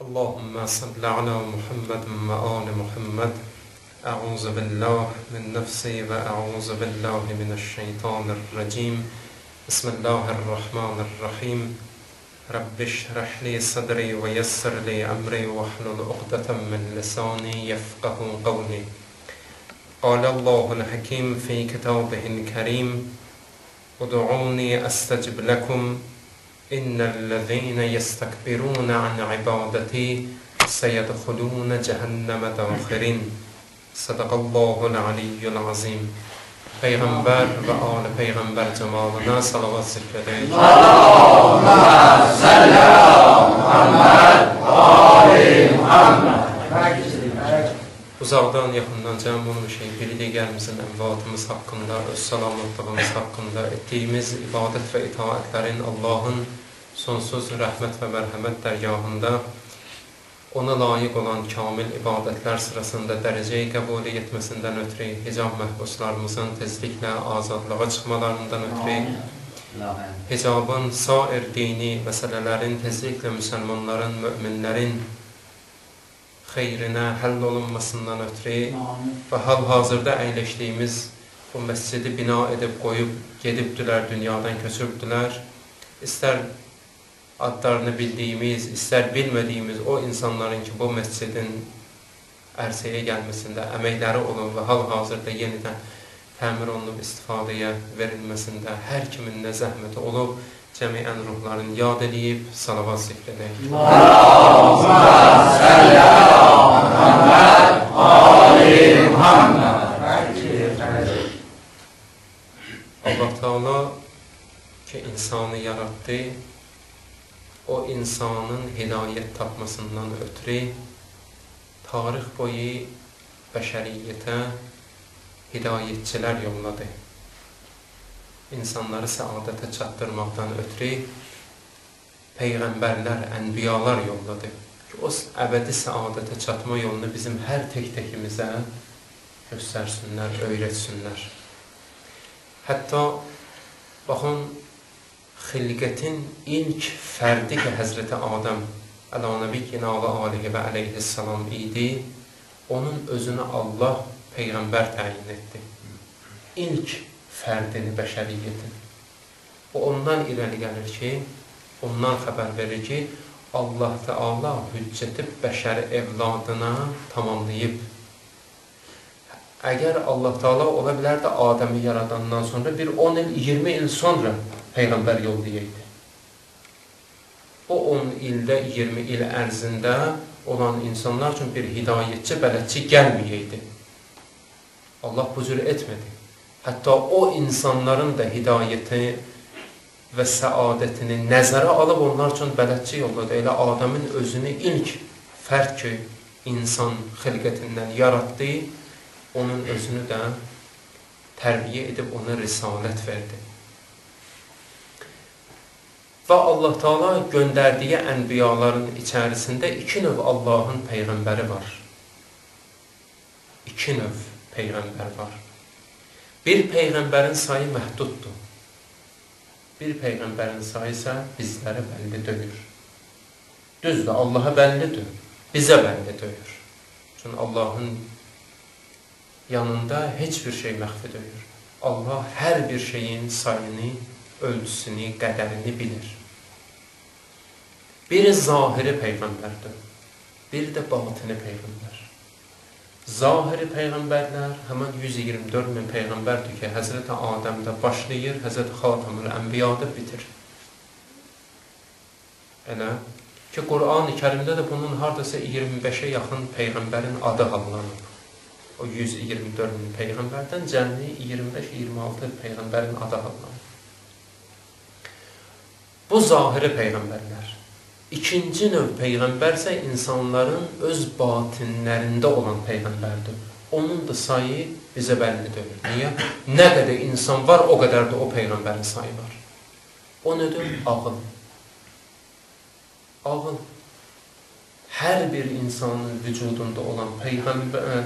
اللهم صل على محمد وآل محمد. أعوذ بالله من نفسي وأعوذ بالله من الشيطان الرجيم. بسم الله الرحمن الرحيم. رب اشرح لي صدري ويسر لي أمري واحلل عقدة من لساني يفقه قولي. قال الله الحكيم في كتابه الكريم: ادعوني أستجب لكم إن الذين يستكبرون عن عبادتي سيدخلون جهنم داخرين. صدق الله العلی العظیم. پیغمبر و آل پیغمبر جمالنا صلوات ذکر edin. Allahümme salli ala Muhammed ve ali Muhammed. Uzaqdan, yaxından cəm olmuş bir digərimizin əmvatımız haqqında, öz salamatlığımız haqqında etdiyimiz ibadət və itaətlərin Allahın sonsuz rəhmət və mərhəmət dərgahında ona layiq olan kamil ibadətlər sırasında dərəcəyi qəbul etməsindən ötürü, hicab məhbuslarımızın tezliklə azadlığa çıxmalarından ötürü, hicabın sair dini məsələlərin tezliklə müsəlmanların, müminlərin xeyrinə həll olunmasından ötürü və hal-hazırda əyləşdiyimiz bu məscidi bina edib qoyub gedibdülər, dünyadan köçübdülər. İstər adlarını bildiyimiz, istər bilmədiyimiz o insanların ki, bu məscidin ərsəyə gəlməsində əməkləri olun və hal-hazırda yenidən təmir olunub istifadəyə verilməsində hər kimin nə zəhməti olub, cəmiən ruhlarını yad edib, salavat zikr edək. Allahümme salli ala Muhammed ve ali Muhammed. Allah Teala ki insanı yarattı, o insanın hidayət tapmasından ötürü tarix boyu bəşəriyyətə hidayətçilər yolladı. İnsanları səadətə çatdırmaqdan ötürü peyğəmbərlər, ənbiyalar yolladı ki, o əbədi səadətə çatma yolunu bizim hər tək-təkimizə göstərsinlər, öyrətsinlər. Hətta, baxın, xilqətin ilk fərdi ki, Həzrəti Adəm ələ-nəbiyyina alihi və əleyhissalam idi, onun özünə Allah peyğəmbər təyin etdi. İlk fərdini, bəşəriyyətin. O, ondan irəli gəlir ki, ondan xəbər verir ki, Allah Teala hüccəti bəşəri evladına tamamlayıb. Əgər Allah Teala ola bilər də Adəmi yaradandan sonra bir 10 il, 20 il sonra Peyğəmbər yollayaydı. O 10 ildə, 20 il ərzində olan insanlar üçün bir hidayətçi, bələdçi gəlməyəydi. Allah bu cür etmədi. Hətta o insanların da hidayəti və səadətini nəzərə alıb onlar üçün bələdçi yolladı. Elə Adəmin özünü ilk fərd ki, insan xilqətindən yaratdı, onun özünü də tərbiyə edib ona risalət verdi. Və Allah Teala göndərdiyi ənbiyaların içərisində iki növ Allahın peyğəmbəri var. İki növ peyğəmbər var. Bir peyğəmbərin sayı məhduddur. Bir peyğəmbərin sayı isə bizlərə bəlli deyir. Düzdür, Allaha bəllidir, bizə bəlli deyir. Çünki Allahın yanında heç bir şey məxfi deyir. Allah hər bir şeyin sayını, ölçüsünü, qədərini bilir. Biri zahiri peyğəmbərdir, bir də batini peyğəmbər. Zahiri peyğəmbərlər həmən 124 min peyğəmbərdir ki, Həzrəti Adəmdə başlayır, Həzrəti Xatamül Ənbiyada bitir. Elə ki, Qur'an-ı Kərimdə də bunun haradasa 25-ə yaxın peyğəmbərin adı hallanıb. O 124 min peyğəmbərdən cəmli 25-26 peyğəmbərin adı hallanıb. Bu zahiri peyğəmbərlər. İkinci növ peyğəmbər isə insanların öz batinlərində olan peyğəmbərdir. Onun da sayı bizə bəlli deyil. Niyə? Nə qədər insan var, o qədər də o peyğəmbərin sayı var. O nədir? Ağıl. Ağıl. Hər bir insanın vücudunda olan peyğəmbər,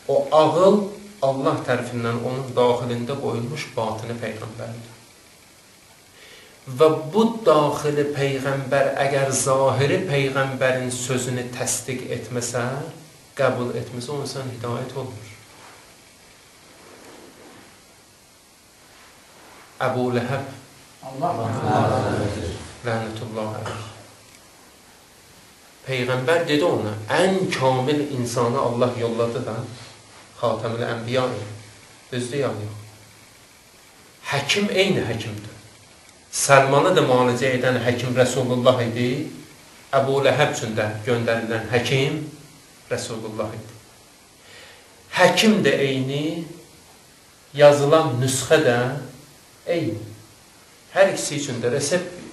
o ağıl Allah tərəfindən onun daxilində qoyulmuş batini peyğəmbərdir. Və bu daxili Peyğəmbər əgər zahiri Peyğəmbərin sözünü təsdiq etməsə, qəbul etməsə, o insan hidayət olmur. Əbu Ləhəb lənətullah əleyh. Peyğəmbər dedi ona, ən kamil insanı Allah yolladı da, Xatəmül Ənbiya idi. Düzdür ya, yox. Həkim eyni həkimdir. Səlmanı da müalicə edən həkim Rəsulullah idi. Əbu Ləhəb üçün də göndərilən həkim Rəsulullah idi. Həkim də eyni, yazılan nüsxə də eyni. Hər ikisi üçün də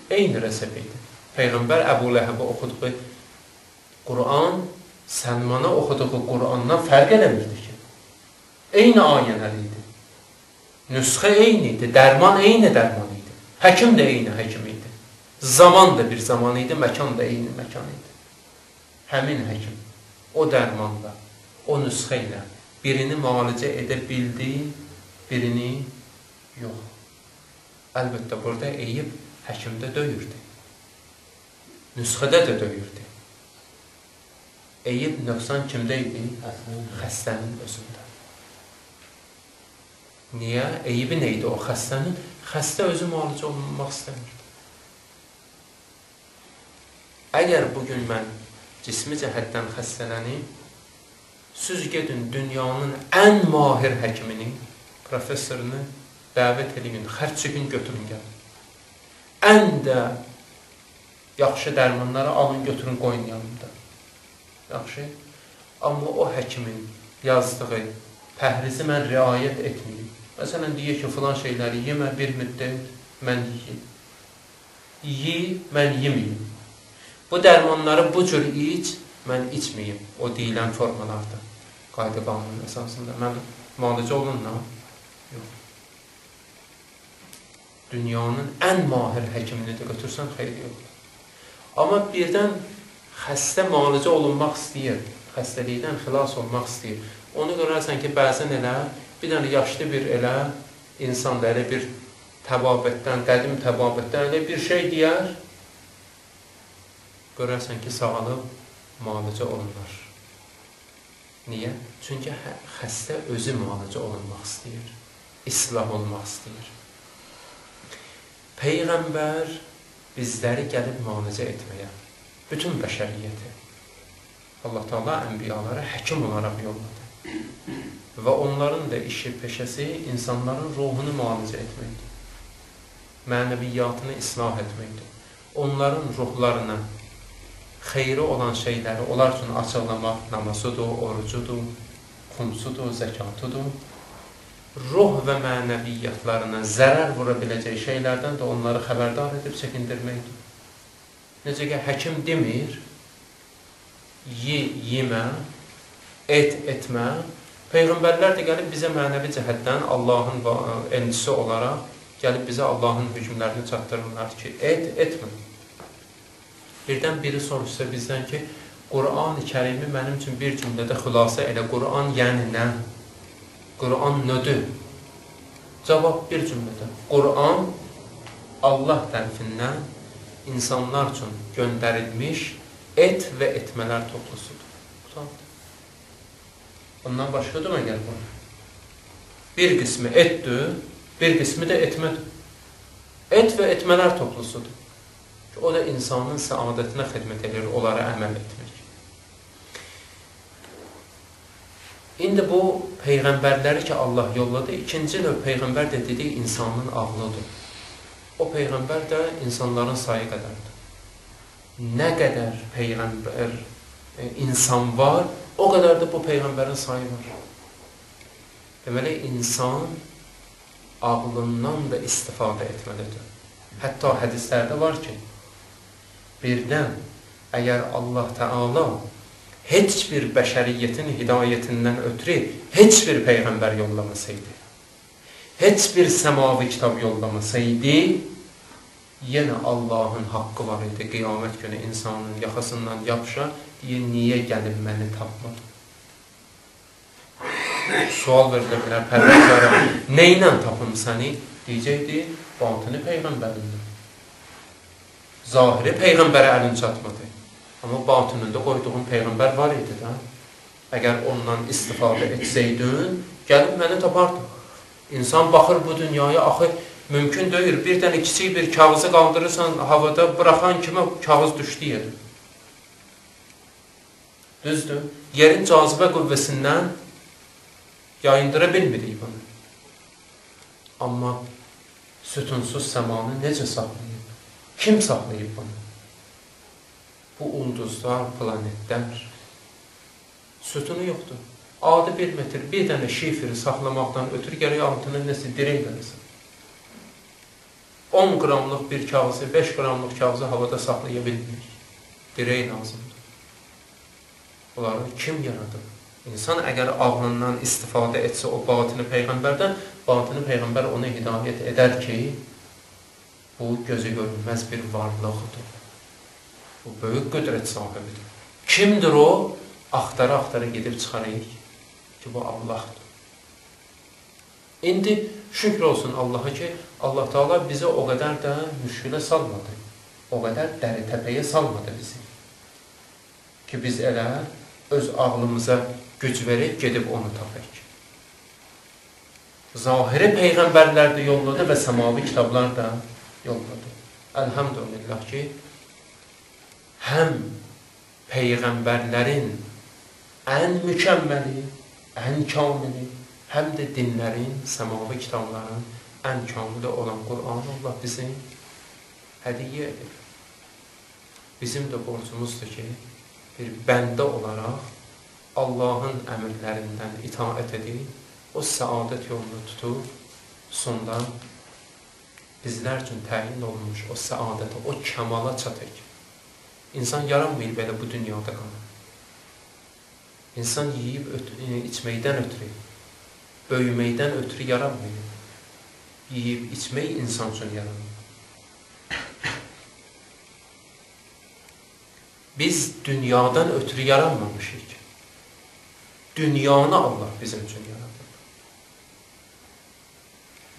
eyni rəsep idi. Peyğəmbər Əbu Ləhəbə oxuduğu Quran, Səlmana oxuduğu Qurandan fərq eləmirdi ki. Eyni ayənəli idi. Nüsxə eyni idi, dərman eyni dərman idi. Həkim də eyni həkim idi. Zaman da bir zaman idi, məkan da eyni məkan idi. Həmin həkim, o dərmanla, o nüsxə ilə birini müalicə edə bildi, birini yox. Əlbəttə, burada Eyüp həkimdə döyürdü. Nüsxədə də döyürdü. Eyüp nöqsan kimdə idi? Xəstənin özündə. Niyə? Eyübi neydi o xəstənin? Xəstə özü müalicə olunmaq istəmirdi. Əgər bugün mən cismi cəhətdən xəstələnib, siz gedin dünyanın ən mahir həkiminin, professorunu dəvət edin, xərçikin götürün gəlin. Ən də yaxşı dərmanları alın, götürün, qoyun yanımda. Yaxşı. Amma o həkimin yazdığı pəhrizi mən riayət etməyim. Məsələn, deyək ki, filan şeyləri yemə, bir müddət mən yiyim. Yi, mən yeməyim. Bu dərmanları bu cür iç, mən içməyim. O deyilən formalarda. Qayda qanunun əsasında. Mən müalicə olunla? Yox. Dünyanın ən mahir həkimini də götürsən, xeyri yoxdur. Amma birdən xəstə müalicə olunmaq istəyir. Xəstəlikdən xilas olmaq istəyir. Onu görərsən ki, bəzən elə bir dənə yaşlı bir elə insan da elə bir təbabətdən, qədim təbabətdən elə bir şey deyər, görərsən ki, sağalıb müalicə olunur. Niyə? Çünki xəstə özü müalicə olunmaq istəyir, islah olmaq istəyir. Peyğəmbər bizləri gəlib müalicə etməyə, bütün bəşəriyyəti Allah Teala ənbiyalara həkim olaraq yolladı. Və onların da işi, peşəsi insanların ruhunu müalicə etməkdir. Mənəviyyatını islah etməkdir. Onların ruhlarına xeyri olan şeyləri onlar üçün açıqlamaq namazıdır, orucudur, xumsudur, zəkatıdır. Ruh və mənəviyyatlarına zərər vura biləcək şeylərdən də onları xəbərdar edib çəkindirməkdir. Necə ki, həkim demir, yemə, etmə. Peyğəmbərlər də gəlib bizə mənəvi cəhətdən Allahın elçisi olaraq gəlib bizə Allahın hökmlərini çatdırırlar ki, etmə. Birdən biri soruşsa bizdən ki, Quran-ı Kərimi mənim üçün bir cümlədə xülasə elə. Quran yəni nə? Quran nədir? Cavab bir cümlədə. Quran Allah tərəfindən insanlar üçün göndərilmiş et və etmələr toplusudur. Qutandır. Ondan başqa da məgər bu? Bir qismi etdir, bir qismi də etmədir. Et və etmələr toplusudur. O da insanın səadətinə xidmət edir, onlara əməl etmək. İndi bu Peyğəmbərləri ki, Allah yolladı, ikinci növ Peyğəmbər də dedik, insanın ağlıdır. O Peyğəmbər də insanların sayı qədərdir. Nə qədər Peyğəmbər, insan var, o qədər də bu Peyğəmbərin sayı var. Deməli, insan ağlından da istifadə etməlidir. Hətta hədislərdə var ki, birdən əgər Allah Teala heç bir bəşəriyyətin hidayətindən ötürü heç bir Peyğəmbər yollamasaydı, heç bir səmavi kitab yollamasaydı, yenə Allahın haqqı var idi. Qiyamət günü insanın yaxasından yapışa, deyə, niyə gəlib məni tapmadı? Sual verilə bilər, Pərvərdigara, nə ilə tapım səni? Deyəcəkdi, batini Peyğəmbərindən. Zahiri Peyğəmbərə əlin çatmadı. Amma batınında qoyduğun Peyğəmbər var idi da. Əgər ondan istifadə etsəydin, gəlib məni tapardı. İnsan baxır bu dünyaya, axı mümkün deyil. Bir dənə kiçik bir kağızı qaldırırsan, havada bıraxan kimi kağız düşdü yerə. Düzdür? Yerin cazibə qüvvəsindən yayındıra bilmirik bunu. Amma sütunsuz səmanı necə saxlayıb? Kim saxlayıb bunu? Bu ulduzlar, planetlər. Sütunu yoxdur. Adi 1 metr, bir dənə şifiri saxlamaqdan ötürü gərək altına nəsə dirək verəsən. 10 qramlıq bir kağızı, 5 qramlıq kağızı havada saxlaya bilmir. Dirək lazımdır. Bunları kim yaradır? İnsan əgər ağlından istifadə etsə o batini Peyğəmbərdən, batini Peyğəmbər ona hidayət edər ki, bu gözü görünməz bir varlıqdır. Bu böyük qüdrət sahibidir. Kimdir o? Axtara-axtara gedib çıxarıyıq ki, bu Allahdır. İndi şükür olsun Allaha ki, Allah Teala bizi o qədər də müşkülə salmadı. O qədər dəri təpəyə salmadı bizi. Ki, biz elə öz ağlımıza güc verib, gedib onu tapaq. Zahiri Peyğəmbərlər də yolladı və səmavi kitablar da yolladı. Əlhamdülillah ki, həm Peyğəmbərlərin ən mükəmməli, ən kamili, həm də dinlərin, səmavi kitabların ən kamili olan Qur'an Allah bizim hədiyyə edir. Bizim də borcumuzdur ki, bir bəndə olaraq Allahın əmrlərindən itaət edib, o səadət yolunu tutub, sonda bizlər üçün təyin olmuş o səadətə, o kəmala çatır. İnsan yaranmayıb belə bu dünyada qalır. İnsan yiyib, içməkdən ötürü, böyüməkdən ötürü yaranmayıb. Yiyib, içmək insan üçün yaranmayıb. Biz dünyadan ötürü yaranmamışıq. Dünyanı Allah bizim üçün yaradıb.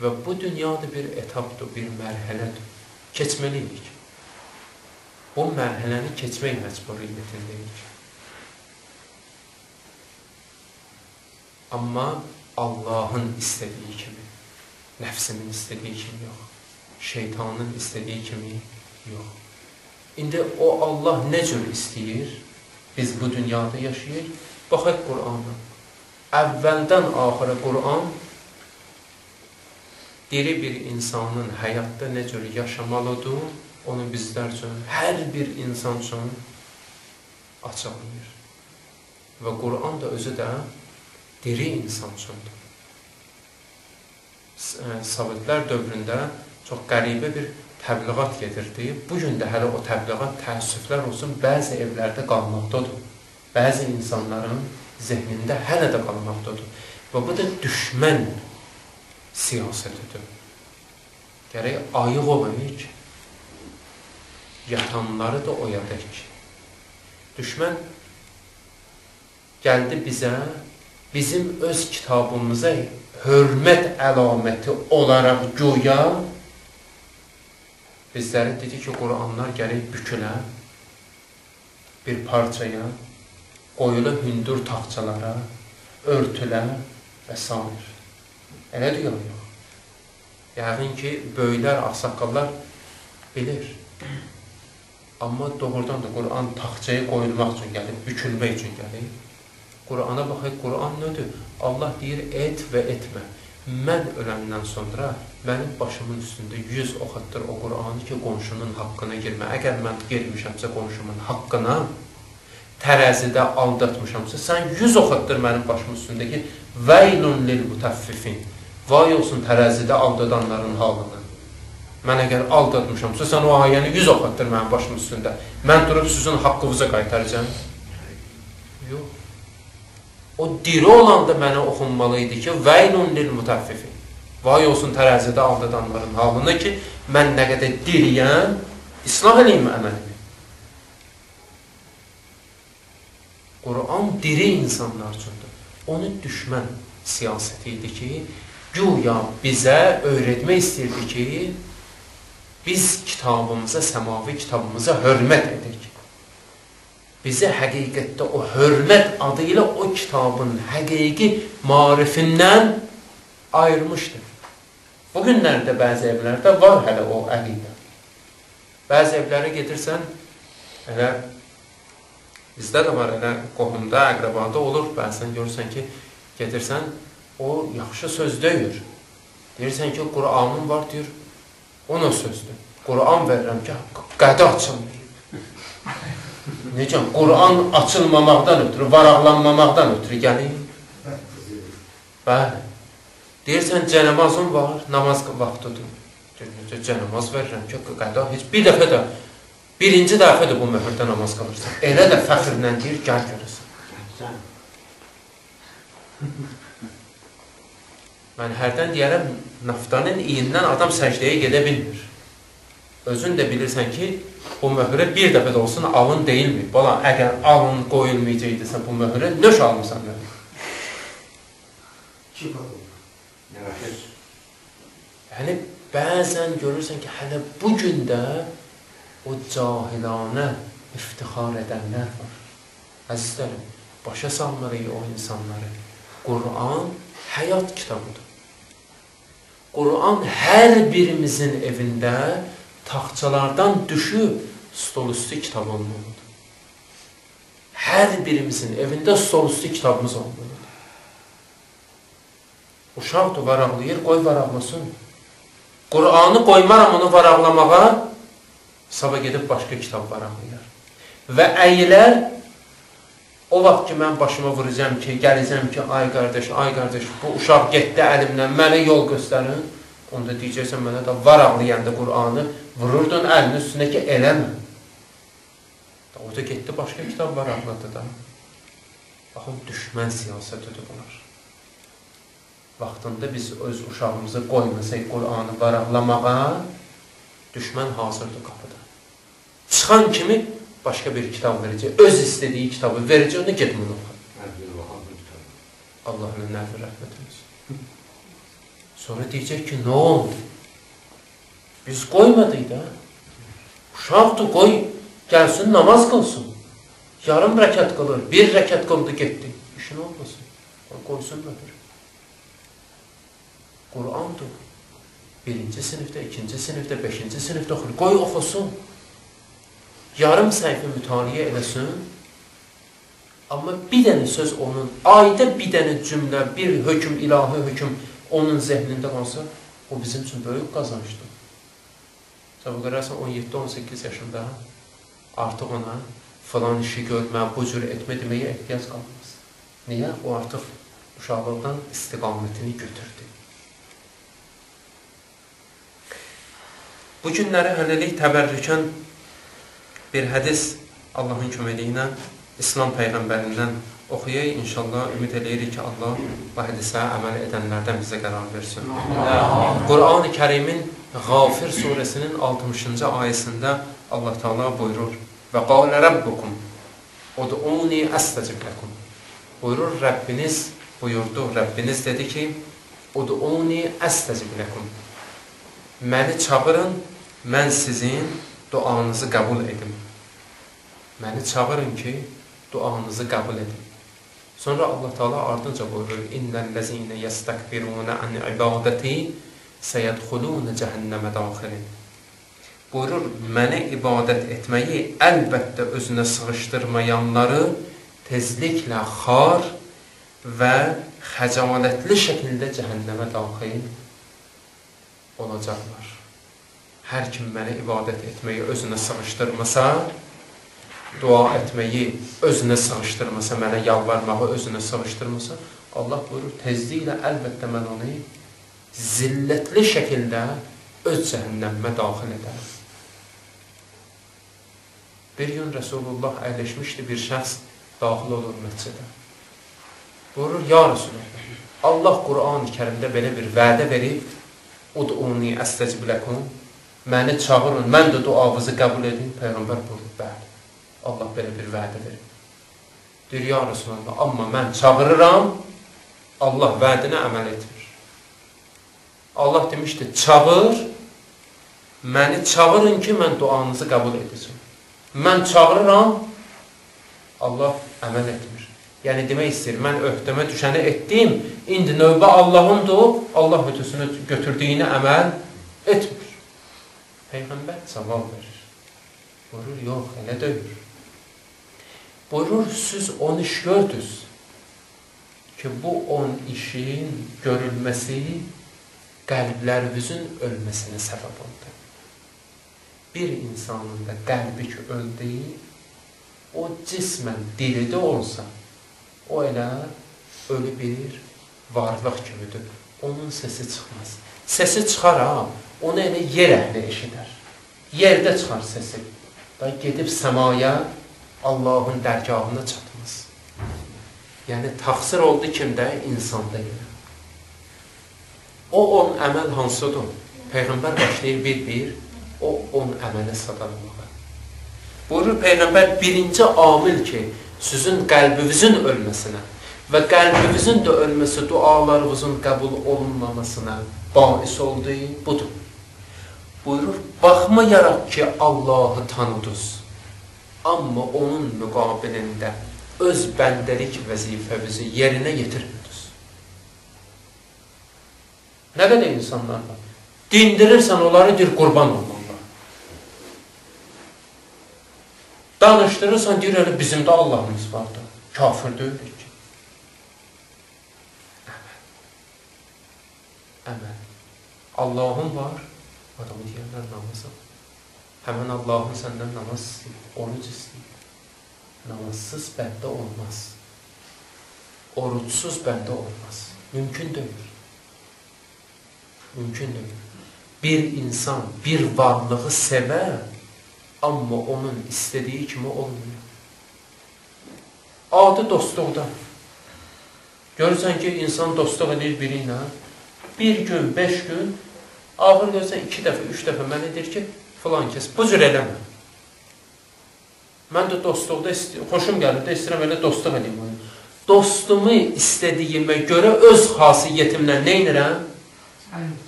Və bu dünyada bir etapdır, bir mərhələdir. Keçməliyik. O mərhələni keçmək məcburiyyətindəyik. Amma Allahın istədiyi kimi, nəfsimin istədiyi kimi yox, şeytanın istədiyi kimi yox. İndi o Allah nə cür istəyir? Biz bu dünyada yaşayır. Baxaq Qur'ana. Əvvəldən axıra Qur'an diri bir insanın həyatda nə cür yaşamalıdır, onu bizlər üçün, hər bir insan üçün açıqlayır. Və Qur'an da özü də diri insan üçündür. Sovetlər dövründə çox qəribə bir təbliğat gedirdi. Bugün də hələ o təbliğat təəssüflər olsun, bəzi evlərdə qalmaqdadır. Bəzi insanların zehnində hələ də qalmaqdadır. Və bu da düşmən siyasətidir. Gərək ayıq olayıq, yatanları da oyadək. Düşmən gəldi bizə, bizim öz kitabımıza hörmət əlaməti olaraq güya bizləri dedi ki, Qur'anlar gərək bükülə, bir parçaya, qoyula hündür taxçalara, örtülə və s. Elə deyil, yox. Yəqin ki, böyüklər, ağsaqqallar bilir. Amma doğrudan da Qur'an taxçaya qoyulmaq üçün gəlir, bükülmək üçün gəlir. Qur'ana baxaq, Qur'an nədir? Allah deyir, et və etmə. Mən öləndən sonra mənim başımın üstündə 100 oxatdır o Qur'anı ki, qonşunun haqqına girmə. Əgər mən girmişəmsə qonşumun haqqına, tərəzidə aldatmışamsa, sən 100 oxatdır mənim başımın üstündəki vəylun lil mutaffifin. Vay olsun tərəzidə aldadanların halına. Mən əgər aldatmışamsa, sən o ayəni 100 oxatdır mənim başımın üstündə. Mən durub sizin haqqınıza qaytaracağım. Yox. O diri olan da mənə oxunmalıydı ki, vəylun lil mutaffifin. Vay olsun tərəzidə aldadanların halına ki, mən nə qədər diriyəm, islah edeyim əməlimi. Qur'an diri insanlar üçündür. Onu düşmən siyasəti idi ki, güya bizə öyrətmək istəyirdi ki, biz kitabımıza, səmavi kitabımıza hörmət edik. Bizi həqiqətdə o hörmət adı ilə o kitabın həqiqi marifindən ayırmışdır. Bugünlərdə bəzi evlərdə var hələ o əqidə. Bəzi evlərə gedirsən, elə bizdə də var, elə qohumda, əqrabada olur, bəzən görürsən ki, gedirsən, o yaxşı söz deyir. Deyirsən ki, Qur'anın var, deyir, o nə sözdür? Qur'an verirəm ki, qədi açılmır. Necə? Qur'an açılmamaqdan ötürü, varaqlanmamaqdan ötürü gəlir. Bəli. Deyirsən, cənəmazın var, namaz vaxtıdır. Necə, cənəmaz verirəm ki, qədi heç bir dəfə də, birinci dəfədir bu möhürdə namaz qalırsan. Elə də fəxrlə deyir, gəl görürsən. Mən hərdən deyərəm, naftanın iyindən adam səcdəyə gedə bilmir. Özün də bilirsən ki, bu möhürə bir dəfə də olsun alın deyilmir. Bala, əgər alın qoyulmayacaqdısan bu möhürə, nöş almışsan möhürə? Yəni, bəzən görürsən ki, hələ bugün də o cahilanə iftixar edənlər var. Əzizlərim, başa salmalıyıq o insanları. Qur'an həyat kitabıdır. Qur'an hər birimizin evində taxtçalardan düşüb stolüstü kitab olmalıdır. Hər birimizin evində stolüstü kitabımız olmalıdır. Uşaqdır, varaqlayır, qoy varaqlasın. Qur'anı qoymaram onu varaqlamağa, sabah gedib başqa kitab varaqlayar. Və əyilər, o vaxt ki, mən başıma vuracam ki, gələcəm ki, ay qardaş, bu uşaq getdi əlimdən, mənə yol göstərin. Onda deyəcəksən, mənə də varaqlayanda Qur'anı vururdun əlinin üstünə ki, eləmə. O da getdi, başqa kitab varaqladı da. Baxın, düşmən siyasətidir bunlar. Vaxtında biz öz uşağımızı qoymasaq Qur'anı varaqlamağa, düşmən hazırdır qapıda. Çıxan kimi başqa bir kitab verəcək, öz istədiyi kitabı verəcək, onu get bunu oxu. Allah'ın nəfi rəhmətimiz. Sonra deyəcək ki, nə oldu? Biz qoymadıq da. Uşaqdır, qoy, gəlsin, namaz qılsın. Yarım rəkat qılır, bir rəkat qıldı, getdi. İşin olmasın, qoysun da bir. Qur'andır. Birinci sinifdə, ikinci sinifdə, beşinci sinifdə oxur. Qoy oxusun. Yarım səhifə mütaliə eləsin. Amma bir dənə söz onun, ayda bir dənə cümlə, bir hökm, ilahi hökm onun zehnində qalsa, o bizim üçün böyük qazançdır. Tabi qararsan 17-18 yaşında artıq ona falan işi görmə, bu cür etmə deməyə ehtiyac qalmaz. Niyə? O artıq uşaqlıqdan istiqamətini götürdü. Bu günləri hələlik təbərrükən bir hədis Allahın köməliyi ilə İslam Peyğəmbərindən oxuyaq. İnşallah ümid eləyirik ki, Allah bu hədisə əməl edənlərdən bizə qərar versin. Qur'an-ı Kərimin Ğafir surəsinin 60-cı ayəsində Allah Teala buyurur: "Və qalə rabbukum ud'uni astecib lekum." Buyurur, Rəbbiniz buyurdu, Rəbbiniz dedi ki, "Ud'uni astecib lekum." Məni çağırın, mən sizin duanızı qəbul edim. Məni çağırın ki, duanızı qəbul edim. Sonra Allah Teala ardınca buyurur: "İnnellezine yestekbiruna an ibadati seyedhulun cehenneme daxilin." Buyurur, mənə ibadət etməyi əlbəttə özünə sığışdırmayanları tezliklə xar və xəcalətli şəkildə cəhənnəmə daxil olacaqlar. Hər kim mənə ibadət etməyi özünə sığışdırmasa, dua etməyi özünə sığışdırmasa, mənə yalvarmağı özünə sığışdırmasa, Allah buyurur, tezliklə əlbəttə mən onu zillətli şəkildə öz cəhənnəmə daxil edər. Bir gün Resulullah əyləşmişdi, bir şəxs daxil olur məscidə. Buyurur, ya Resulullah, Allah Qur'an-ı Kərimdə belə bir vədə verib, "Ud'uni astecib lekum." Məni çağırın, mən də duavızı qəbul edin. Peyğəmbər buyurur, bəli. Allah belə bir vədə verib. Deyir, ya Resulullah, amma mən çağırıram, Allah vədinə əməl etmir. Allah demişdi, çağır, məni çağırın ki, mən duanızı qəbul edəcəm. Mən çağırıram, Allah əməl etmir. Yəni, demək istəyir, mən öhdəmə düşəni etdim, indi növbə Allahındır, Allah ötüsünü götürdüyünü əməl etmir. Peyğəmbər cavab verir. Buyurur, yox, elə deyir. Buyurur, siz 10 iş gördünüz ki, bu 10 işin görülməsi qəlblərinizin ölməsinə səbəb oldu. Bir insanın da qəlbi ki, öldü, o cismən diridə olsa, o elə ölü bir varlıq kimidir. Onun səsi çıxmaz. Səsi çıxar ha, onu elə yer əhli eşidər. Yerdə çıxar səsi. Da gedib səmaya, Allahın dərgahına çatmaz. Yəni, təqsir oldu kimdə? İnsanda elə. O 10 əməl hansıdır? Peyğəmbər başlayır bir-bir, o 10 əmələ sadalamağa. Buyurur Peyğəmbər, birinci amil ki, sizin qəlbinizin ölməsinə və qəlbinizin də ölməsi dualarınızın qəbul olunmamasına bais oldu, budur. Buyurur, baxmayaraq ki, Allahı tanıdınız, amma onun müqabilində öz bəndəlik vəzifəvizi yerinə yetirmirdiniz. Nə qədər insanlar var? Dindirirsən, onları deyir, qurban olmalılar. Danışdırırsan, deyir, elə bizim də Allahımız vardır. Kafir deyilik ki. Əməl. Allahın var, adamı deyərlər namazı. Həmən Allahın səndən namaz istəyir, oruc istəyir. Namazsız bəndə olmaz. Oruçsuz bəndə olmaz. Mümkün deyil. Mümkün deyil. Bir insan bir varlığı sevər, amma onun istədiyi kimi olmuyor. Adi dostluqda. Görürsən ki, insan dostluq edir biri ilə, bir gün, 5 gün, ağır görürsən 2 dəfə, 3 dəfə mənə deyir ki, filan kəs, bu cür eləmə. Mən də dostluqda xoşum gəlir də, istəyirəm elə dostluq edeyim. Dostumu istədiyimə görə öz xasiyyətimlə nə edirəm?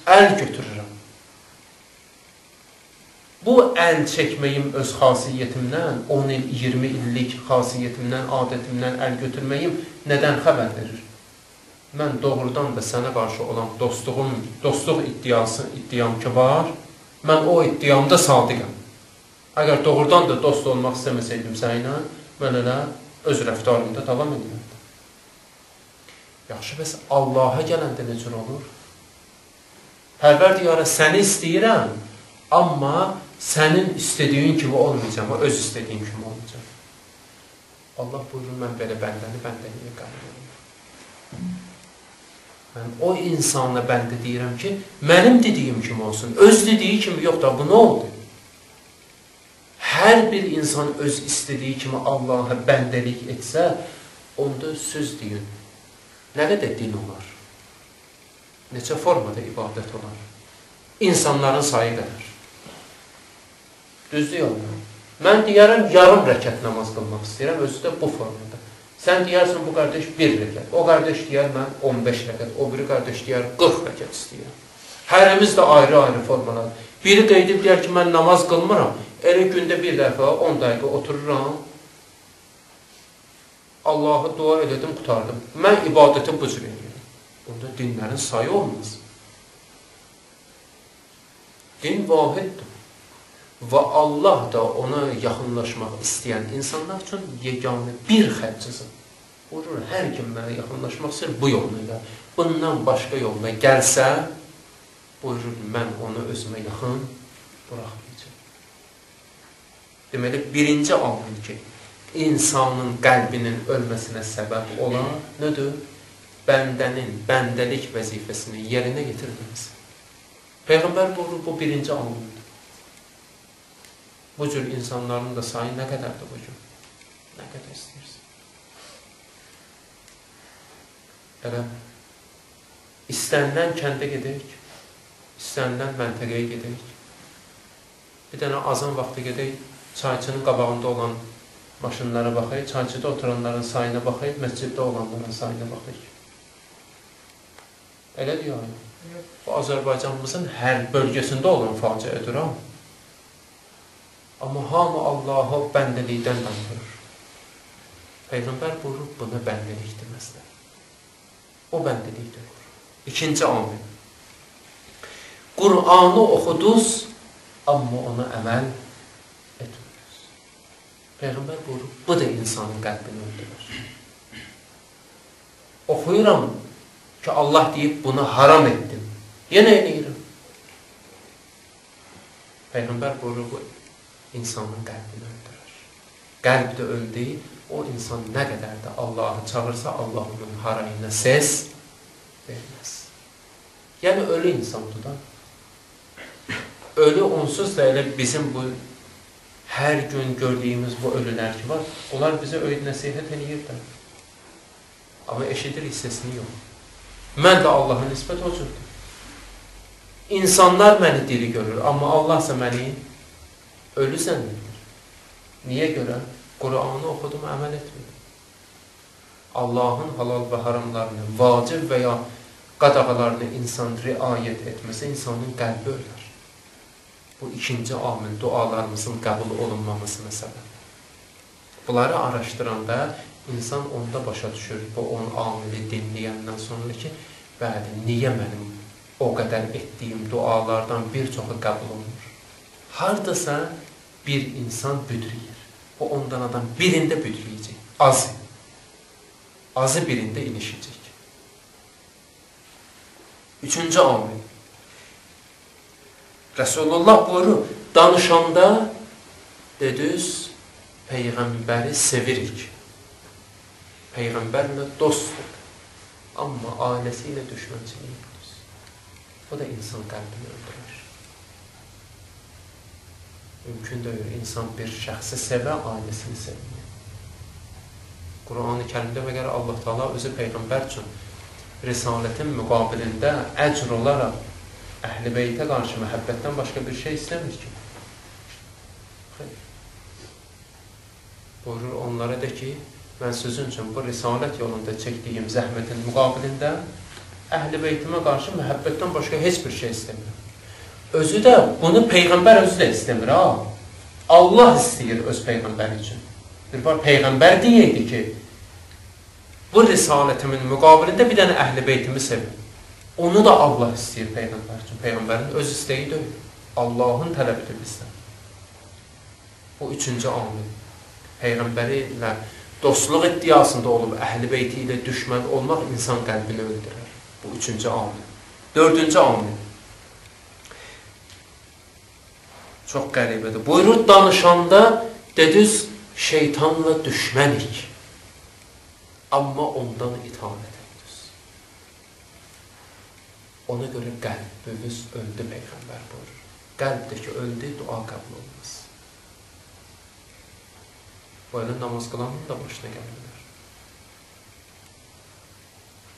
Əl götürürəm. Bu əl çəkməyim öz xasiyyətimdən, 10 il, 20 illik xasiyyətimdən, adətimdən əl götürməyim nədən xəbər verir? Mən doğrudan da sənə qarşı olan dostluq iddiam ki var, mən o iddiamda sadiqəm. Əgər doğrudan da dost olmaq istəməsəydim sənə, mən elə öz rəftarımda davam edirəm. Yaxşı, bəs Allaha gələndə necə olur? Pərverdigara, səni istəyirəm, amma sənin istədiyin kimi olmayacaq, öz istədiyin kimi olmayacaq. Allah buyurur, mən belə bəndəni bəndəliyə qəbul edirəm. Mən o insana bəndə deyirəm ki, mənim dediyim kimi olsun, öz dediyi kimi yox da, bu nə oldu? Hər bir insan öz istədiyi kimi Allaha bəndəlik etsə, onda söz deyin, nə qədər din olar? Neçə formada ibadət olar? İnsanların sayı qədər. Düzdür yolda. Mən deyərəm, yarım rəkət namaz qılmaq istəyirəm, özü də bu formada. Sən deyərsən, bu qardaş 1 rəkət. O qardaş deyər, mən 15 rəkət. O biri qardaş deyər, 40 rəkət istəyirəm. Hərimiz də ayrı-ayrı formalar. Biri qeydib deyər ki, mən namaz qılmıram. Elə gündə bir dəfə 10 dəqiqə otururam. Allahı dua elədim, qutardım. Mən ibadəti bu cür edirəm. Bunda dinlərin sayı olmaz. Din vahiddir. Və Allah da ona yaxınlaşmaq istəyən insanlar üçün yeganə bir xərcizim. Buyurur, hər kim mənə yaxınlaşmaq istəyir, bu yoluna gəl. Bundan başqa yoluna gəlsə, buyurur, mən onu özümə yaxın buraxmayacaq. Deməli, birinci amil ki, insanın qəlbinin ölməsinə səbəb olan nədir? Bəndənin bəndəlik vəzifəsini yerinə yetirməsi. Peyğəmbər buyurur, bu birinci amildir. Bu cür insanların da sayı nə qədərdir bu gün? Nə qədər istəyirsin? Elə istənilən kəndə gedək, istənilən məntəqəyə gedək. Bir dənə azan vaxtı gedək, çayçının qabağında olan maşınlara baxayıq, çayçıda oturanların sayına baxayıq, məsciddə olanların sayına baxayıq. Elə deyək. Bu Azərbaycanımızın hər bölgəsində olan faciədir. Amma hamı Allah'a bəndəlikdən danışır. Peyğəmbər buyurub, buna bəndəlik deməzlər. O bəndəlikdir. İkinci amil. Qur'anı oxuduz, amma ona əməl etmiyoruz. Peyğəmbər buyurub, bu da insanın qəlbini öldürür. Oxuyuram ki, Allah deyib, bunu haram etdim. Yenə eləyirəm. Peyğəmbər buyurub, insanın qəlbini öldürür. Qəlb də öldü, o insan nə qədər də Allahı çağırsa, Allah onun harayına ses verməz. Yəni, ölü insandır da. Ölü onsuz da elə bizim bu hər gün gördüyümüz bu ölülər ki var, onlar bizə öyüd nəsihət eləyirlər. Amma eşidir hissəsini yox. Mən də Allahın nisbət o cürdür. İnsanlar məni diri görür, amma Allah isə məni ölü zənn edir. Niyə görə? Qur'anı oxudum, əməl etmədim. Allahın halal və haramlarını, vacib və ya qadağalarını insan riayət etməsə, insanın qəlbi ölər. Bu ikinci amil dualarımızın qəbul olunmamasına səbəb. Bunları araşdıranda insan onda başa düşür, bu 10 amili dinləyəndən sonra ki, bəli, niyə mənim o qədər etdiyim dualardan bir çoxu qəbul olunur? Hardasa bir insan büdrəyir. O ondan adam birində büdrəyəcək. Azı. Azı birində ilişəcək. Üçüncü amil. Resulullah buyurur, danışanda dediniz, Peyğəmbəri sevirik. Peyğəmbərlə dostdur. Amma ailəsi ilə düşmənçilik edilir. O da insan qəlbini öldürür. Mümkün deyil, insan bir şəxsi sevə, ailəsini sevmir. Qur'an-ı Kərimdə və görə Allah Teala özü Peyğəmbər üçün risalətin müqabilində əcr olaraq Əhl-i Beytə qarşı məhəbbətdən başqa bir şey istəmir ki. Xeyr. Buyurur onlara de ki, mən sizin üçün bu risalət yolunda çəkdiyim zəhmətin müqabilində Əhl-i Beytimə qarşı məhəbbətdən başqa heç bir şey istəmirəm. Özü də, bunu Peyğəmbər özü də istəmir, ha? Allah istəyir öz Peyğəmbər üçün. Bir var, Peyğəmbər deyirdi ki, bu risalətimin müqabilində bir dənə Əhl-i Beytimi sevir. Onu da Allah istəyir Peyğəmbər üçün. Peyğəmbərin öz istəyi deyil. Allahın tələbidir bizdən. Bu üçüncü amil. Peyğəmbəri ilə dostluq iddiasında olub, Əhl-i Beyti ilə düşmən olmaq insan qəlbini öldürür. Bu üçüncü amil. Dördüncü amil. Çox qəribədir. Buyurur, danışanda dediniz, şeytanla düşmənik. Amma ondan itaət etdiniz. Ona görə qəlbimiz öldü, Peyğəmbər buyurur. Qəlbdir ki, öldü, dua qəbul olmaz. Böyle namaz qılanın da başına gəlirlər.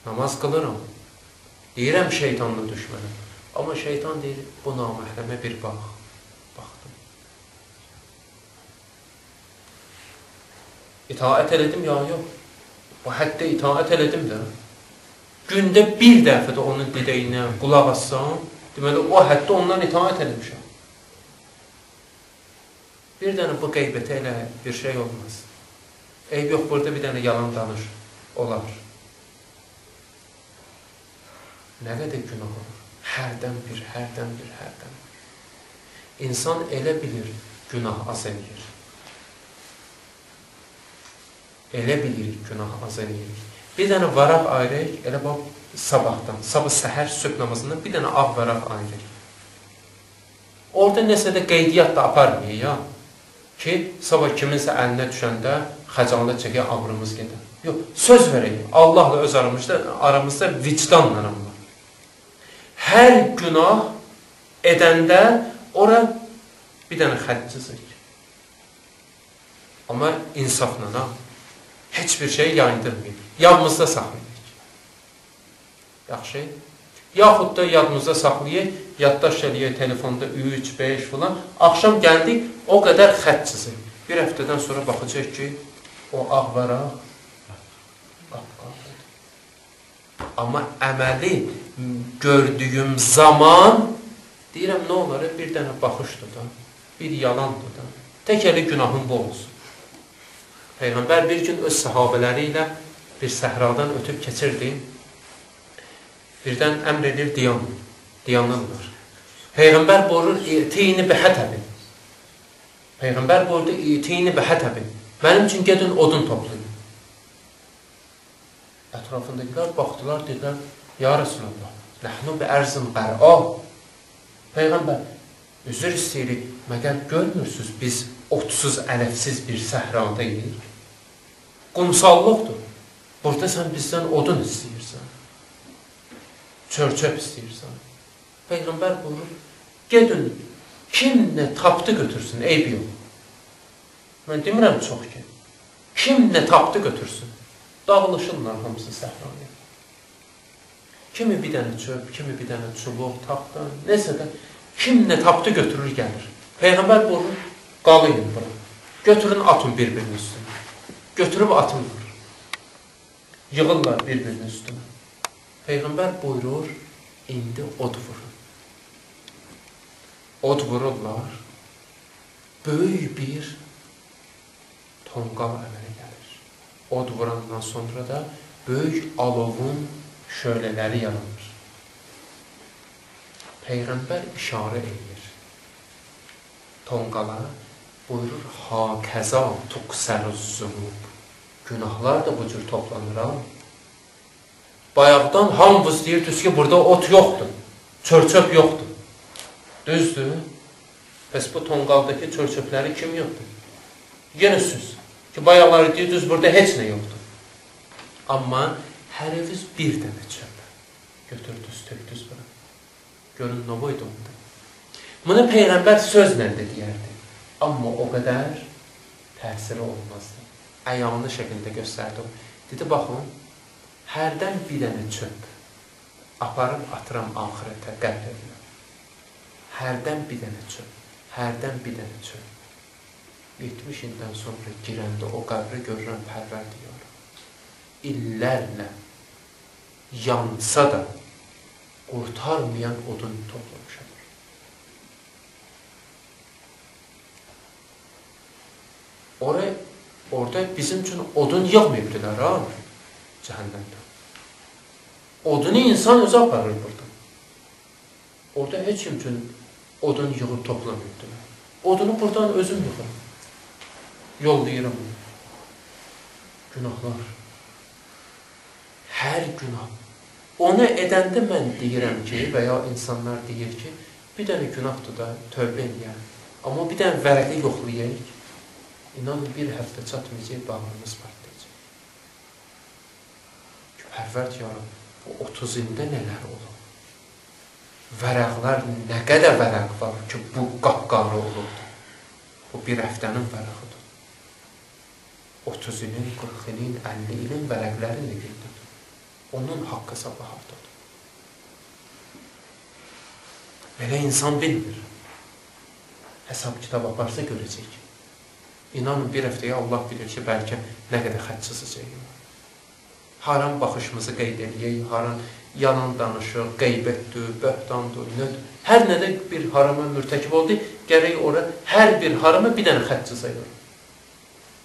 Namaz qılırım. Deyirəm şeytanla düşmənəm. Amma şeytan deyir, bu naməhrəmə bir bax. Baxdım. İtaət elədim ya, yox. Bu həddə itaət elədim də. Gündə bir dəfə də onun dedəyinə qulaq assam, deməli, o həddə ondan itaət eləmişəm. Bir dənə bu qeybətə elə bir şey olmaz. Eyb yox, burada bir dənə yalan danış. Olar. Nə qədər günah olur? Hərdən bir, hərdən bir, hərdən bir. İnsan elə bilir, günah az eləyir. Elə bilirik, günah az eləyirik. Bir dənə varaq ayırıq, elə bax, sabahdan, sabah səhər, sübh namazından bir dənə ağ varaq ayırıq. Orada nəsə də qeydiyyat da aparmayıq, ya. Ki, sabah kiminsə əlinə düşəndə xəcalət çəkə, ağrımız gedir. Yox, söz verək, Allahla öz aramızda vicdanla var. Hər günah edəndə ora bir dənə xətt çizik. Amma insafla, ha? Heç bir şey yayındırmayın. Yadımızda saxlayın. Yaxşı. Yaxud da yadımızda saxlayın, yaddaş eləyək telefonda 3, 5 falan. Axşam gəldik, o qədər xətt çizik. Bir həftədən sonra baxacaq ki, o ağ varaq qapqalıdır. Amma əməli gördüyüm zaman deyirəm, nə olar? Bir dənə baxışdır da, bir yalandır da. Tək əli günahım bu olsun. Peyğəmbər bir gün öz səhabələri ilə bir səhradan ötüb keçirdi. Birdən əmr edir, dayanırlar. Peyğəmbər buyurur, "İtini bihətəbin." Peyğəmbər buyurdu, "İtini bihətəbin." Mənim üçün gedin odun toplayın. Ətrafındakılar baxdılar, dedilər, "Ya Resulullah, nəhnu bi ərzin qər'a." Peyğəmbər, "Üzr istəyirik, məgər görmürsünüz biz otsuz, ələfsiz bir səhradayıq? Qumsallıqdır. Burada sən bizdən odun istəyirsən. Çör-çöp istəyirsən." Peyğəmbər buyurur, "Gedin, kim nə tapdı götürsün, eyb yox." Mən demirəm çox ki. Kim nə tapdı götürsün. Dağılışırlar hamısı səhraya. Kimi bir dənə çöp, kimi bir dənə çubuq, tapdan, nəsə də kim nə tapdı götürür, gəlir. Peyğəmbər buyurur, "Qalıyın bura. Götürün, atın bir-birinin üstünə." Götürüb atırlar. Yığırlar bir-birinin üstünə. Peyğəmbər buyurur, "İndi od vurun." Od vururlar. Böyük bir tonqal əmələ gəlir. Od vurandan sonra da böyük alovun şölələri yaranır. Peyğəmbər işarə edir. Tonqala buyurur, "Hakəza tuqsəruz zunub." Günahlar da bu cür toplanır. Bayaqdan hamımız deyirdiniz ki, burada ot yoxdur, çör-çöp yoxdur. Düzdür? Bəs bu tonqaldakı çör-çöpləri kim yoxdur? Yenə siz ki, bayaqları deyirdiniz, burada heç nə yoxdur. Amma hərəviz bir dənə çöp götürdünüz, tökdünüz bura. Görün, nə boydu onda? Bunu Peyğəmbər sözlə də deyərdi. Amma o qədər təsiri olmazdı. Əyyanlı şəkildə göstərdi o. Dedi, baxın, hərdən bir dənə çöp aparıb atıram axirətə, qəbrəyə. Hərdən bir dənə çöp, hərdən bir dənə çöp. 70 ildən sonra girəndə o qəbrə görürəm Pərvərdigar. İllərlə yansa da qurtarmayan odun toplamışam. Orada bizim üçün odun yığmayıbdılar, ha? Cəhənnəmdə. Odunu insan özü aparır burada. Orada heç kim üçün odun yığıb toplamayıbdılar. Odunu buradan özüm yığırım. Yollayırım. Günahlar. Hər günah. Onu edəndə mən deyirəm ki, və ya insanlar deyir ki, bir dənə günahdır da, tövbə eləyək. Amma bir dənə vərəqi yoxlayaq. İnanın, bir həftə çatmayacaq, bağımız partlayacaq. Pərvərdigarım, bu 30 ildə nələr olur? Vərəqlər, nə qədər vərəq var ki, bu qapqarı olurdu. Bu bir həftənin vərəqidir. 30 ilin, 40 ilin, 50 ilin vərəqləri nə gündür? Onun haqqı sabahardadır. Belə insan bilmir. Hesab kitab aparsa görəcək. İnanın, bir həftəyə Allah bilir ki, bəlkə nə qədər xətt çizəcək. Haram baxışımızı qeyd edək, haram yalan danışıq, qeybətdir, böhtandır, nödür. Hər nədə bir harama mürtəkib oldu, gərək ora hər bir harama bir dənə xətt çizək.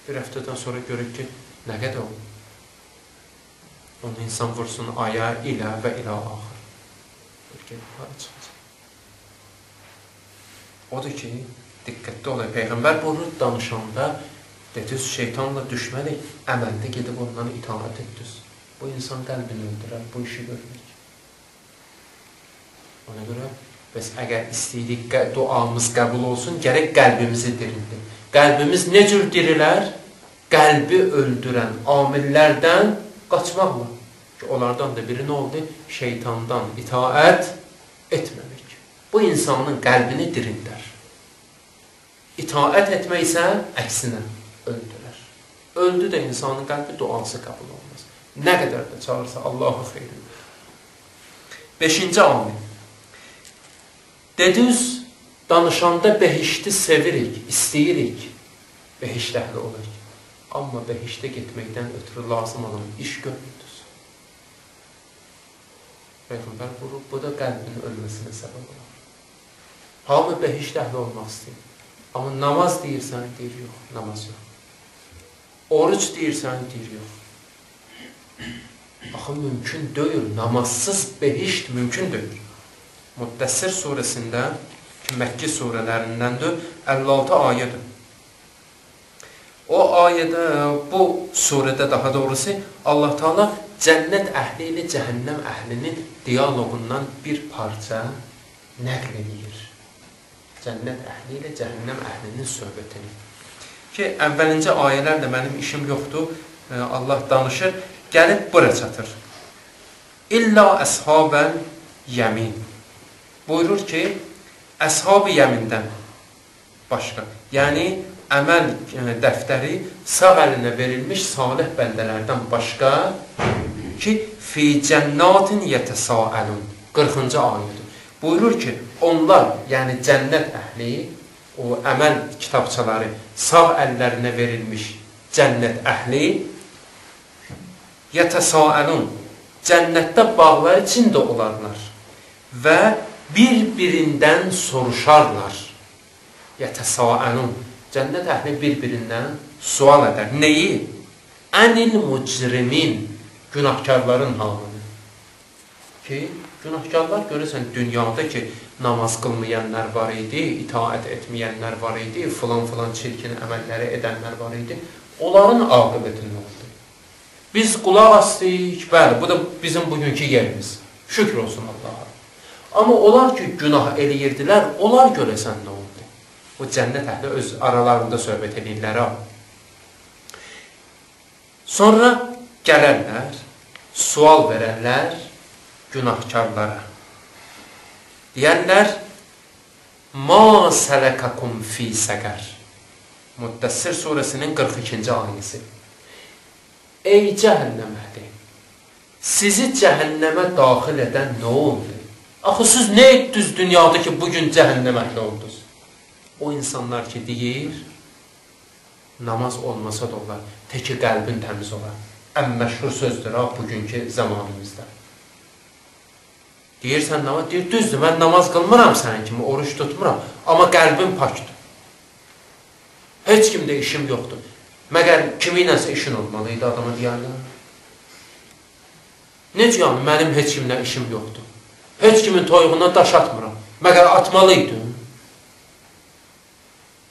Bir həftədən sonra görək ki, nə qədər olur. Onu insan vursun aya, ilə və ilə axır. Odur ki, diqqətli olay. Peyğəmbər buyurur, danışanda dediniz, şeytanla düşmədik, əməldə gedib ondan itaat etdiniz. Bu insan qəlbini öldürər, bu işi görmür. Ona görə, bəs əgər istəyirik duamız qəbul olsun, gərək qəlbimizi dirildir. Qəlbimiz nə cür dirilər? Qəlbi öldürən amillərdən qaçmaqla. Ki, onlardan da biri nə oldu? Şeytandan itaət etməmək. Bu insanın qəlbini dirildər. İtaət etmək isə əksinə öldürər. Öldü də insanın qəlbi duası qəbul olmaz. Nə qədər də çağırsa Allahı xeyri. 5-ci amil. Dediniz, danışanda behişti sevirik, istəyirik, behişt əhli olaq. Amma behiştə getməkdən ötürü lazım olan iş görmürdünüz. Peyğəmbər buyurur, bu da qəlbin ölməsinə səbəb olar. Hamı behişt əhli olmaq istəyir. Amma namaz deyirsən, deyir yox, namaz yox. Oruç deyirsən, deyir yox. Axı, mümkün deyil, namazsız behişt mümkün deyil. Müddəssir surəsində, ki, Məkki surələrindəndir, 56 ayədir. O ayədə, bu surədə daha doğrusu, Allah Teala cənnət əhli ilə cəhənnəm əhlinin diyaloqundan bir parça nəql edir. Cənnət əhli ilə cəhənnəm əhlinin söhbətini. Ki, əvvəlincə ayələrlə mənim işim yoxdur, Allah danışır, gəlib bura çatır. İlla əshabən yəmin. Buyurur ki, əshab-ı yəmindən başqa, yəni əməl dəftəri sağ əlinə verilmiş salih bəndələrdən başqa ki, fi cənnatin yətəsaəlun, 40-cı ayədir. Buyurur ki, onlar, yəni cənnət əhli, o əməl kitabçaları sağ əllərinə verilmiş cənnət əhli, yətəsaəlun, cənnətdə bağlar içində olarlar və bir-birindən soruşarlar. Yətəsaəlun, cənnət əhli bir-birindən sual edər. Neyi? Ənil mücrimin, günahkarların halını. Ki, günahkarlar görürsən dünyada ki, namaz qılmayanlar var idi, itaət etməyənlər var idi, filan çirkin əməlləri edənlər var idi. Onların aqibəti nə oldu? Biz qulaq asdik, bəli, bu da bizim bugünkü yerimiz. Şükür olsun Allah'a. Amma onlar ki, günah eləyirdilər, onlar görəsən nə oldu? O cənnət əhli öz aralarında söhbət edirlər. Sonra gələrlər, sual verərlər günahkarlara. Deyərlər, ma sələkəkum fi səqər. Müddəssir surəsinin 42-ci ayəsi. Ey cəhənnəm əhli, sizi cəhənnəmə daxil edən nə oldu? Axı, siz nə etdiniz dünyada ki, bugün cəhənnəm əhli oldunuz? O insanlar ki, deyir, namaz olmasa da olar, teki qəlbin təmiz olar. Ən məşhur sözdür bugünkü zamanımızda. Deyirsən, namaz, deyir, düzdür, mən namaz qılmıram sənin kimi, oruç tutmuram, amma qəlbim pakdır. Heç kimdə işim yoxdur. Məgər kiminləsə işin olmalıydı, adama deyərlər. Necə yəni, mənim heç kimlə işim yoxdur. Heç kimin toyuğuna daş atmıram. Məgər atmalıydı.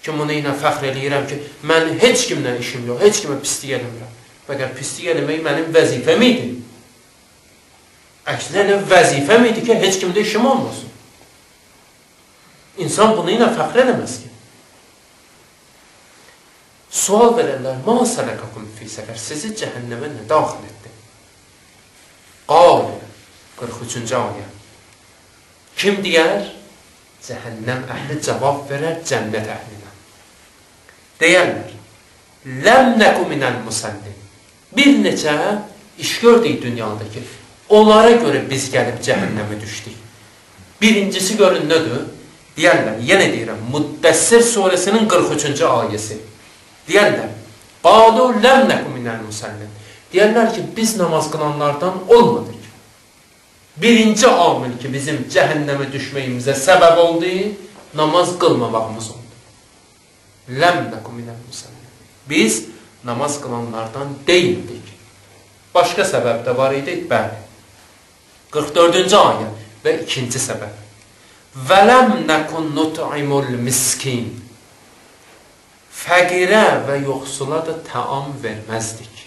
Ki, bunu ilə fəxr eləyirəm ki, mən heç kimlə işim yox, heç kimə pislik eləmirəm. Məgər pislik eləmək mənim vəzifəm idi. Əksinə elə vəzifəm idi ki, heç kimdə işim olmasın. İnsan bunu ilə fəxr eləməz ki. Sual verərlər, ma sələkəkum fi səqər, sizi cəhənnəmə nə daxil etdi? Qalə, 43-cü ayə. Kim deyər? Cəhənnəm əhli cavab verər cənnət əhlinə. Deyərlər, ləm nəku minəl musəllin. Bir neçə iş gördük dünyadakı. Onlara görə biz gəlib cəhənnəmə düşdük. Birincisi görün nədir? Deyərlər, yenə deyirəm, Müddəssir surəsinin 43-cü ayəsi. Deyərlər, qalu ləm nəku minəl musəllin. Deyərlər ki, biz namaz qılanlardan olmadık. Birinci amil ki, bizim cəhənnəmə düşməyimizə səbəb oldu, namaz qılmamağımız oldu. Ləm nəku minəl musəllin. Biz namaz qılanlardan deyildik. Başqa səbəb də var idi, bəli. 44-cü ayə və ikinci səbəb. Vələm nəkun nut'imul miskin. Fəqirə və yoxsula da təam verməzdik.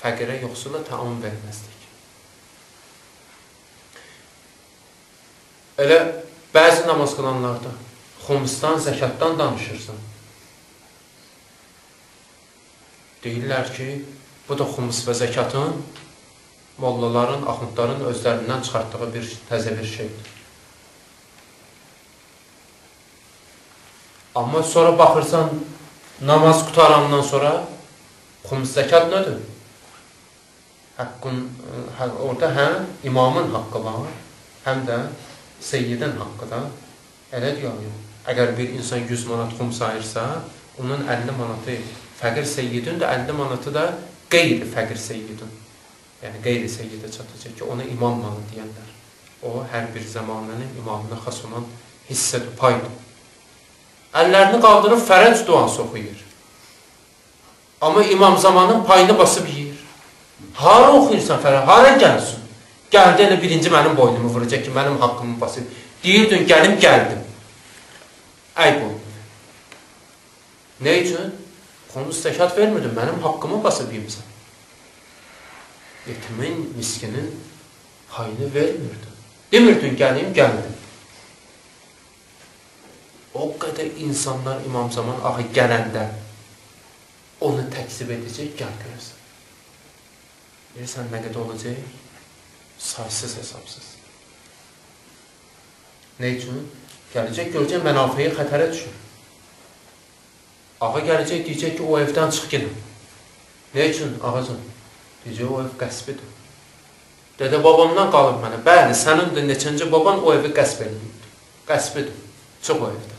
Fəqirə, yoxsula təam verməzdik. Elə bəzi namaz qılanlarda xumusdan, zəkatdan danışırsan. Deyirlər ki, bu da xumus və zəkatın mollaların, axundların özlərindən çıxartdığı bir təzə bir şeydir. Amma sonra baxırsan, namaz qutarandan sonra xumus zəkat nədir? Orada həm imamın haqqı var, həm də seyyidin haqqı da. Elə deyək, əgər bir insan 100 manat xumus ayırsa, onun 50 manatı fəqir seyyidin də, 50 manatı da qeyri fəqir seyyidin. yəni qeyri-seyyidə çatacaq ki, ona imam malı deyənlər. O, hər bir zamanının imamına xas olan hissədir, paydır. Əllərini qaldırıb fərəc duası oxuyur. Amma imam zamanın payını basıb yiyir. Hara oxuyursan fərəc, hara gəlsin? Gəldi elə birinci mənim boynumu vuracaq ki, mənim haqqımı basıb. Deyirdin, gəldim. Əy boynumu. Ne üçün? Xonuz təkat vermirdin, mənim haqqımı basıb yiyirsən. Yetimin, miskinin payını vermirdin. Demirdin, gəldim. O qədər insanlar İmam Zaman ağı gələndə onu təksib edəcək, gəl görəsən. Bilirsən, nə qədər olacaq? Saysız, hesabsız. Ne üçün? Gələcək, görəcək, mənafəyə xətərə düşür. Ağa gələcək, deyəcək ki, o evdən çıx gedin. Ne üçün, ağacım? Deyəcək, o ev qəsbidir. Dədə babamdan qalıb mənə. Bəli, sənin də neçənci baban o evi qəsb edildi. Qəsbidir. Çıx o evdən.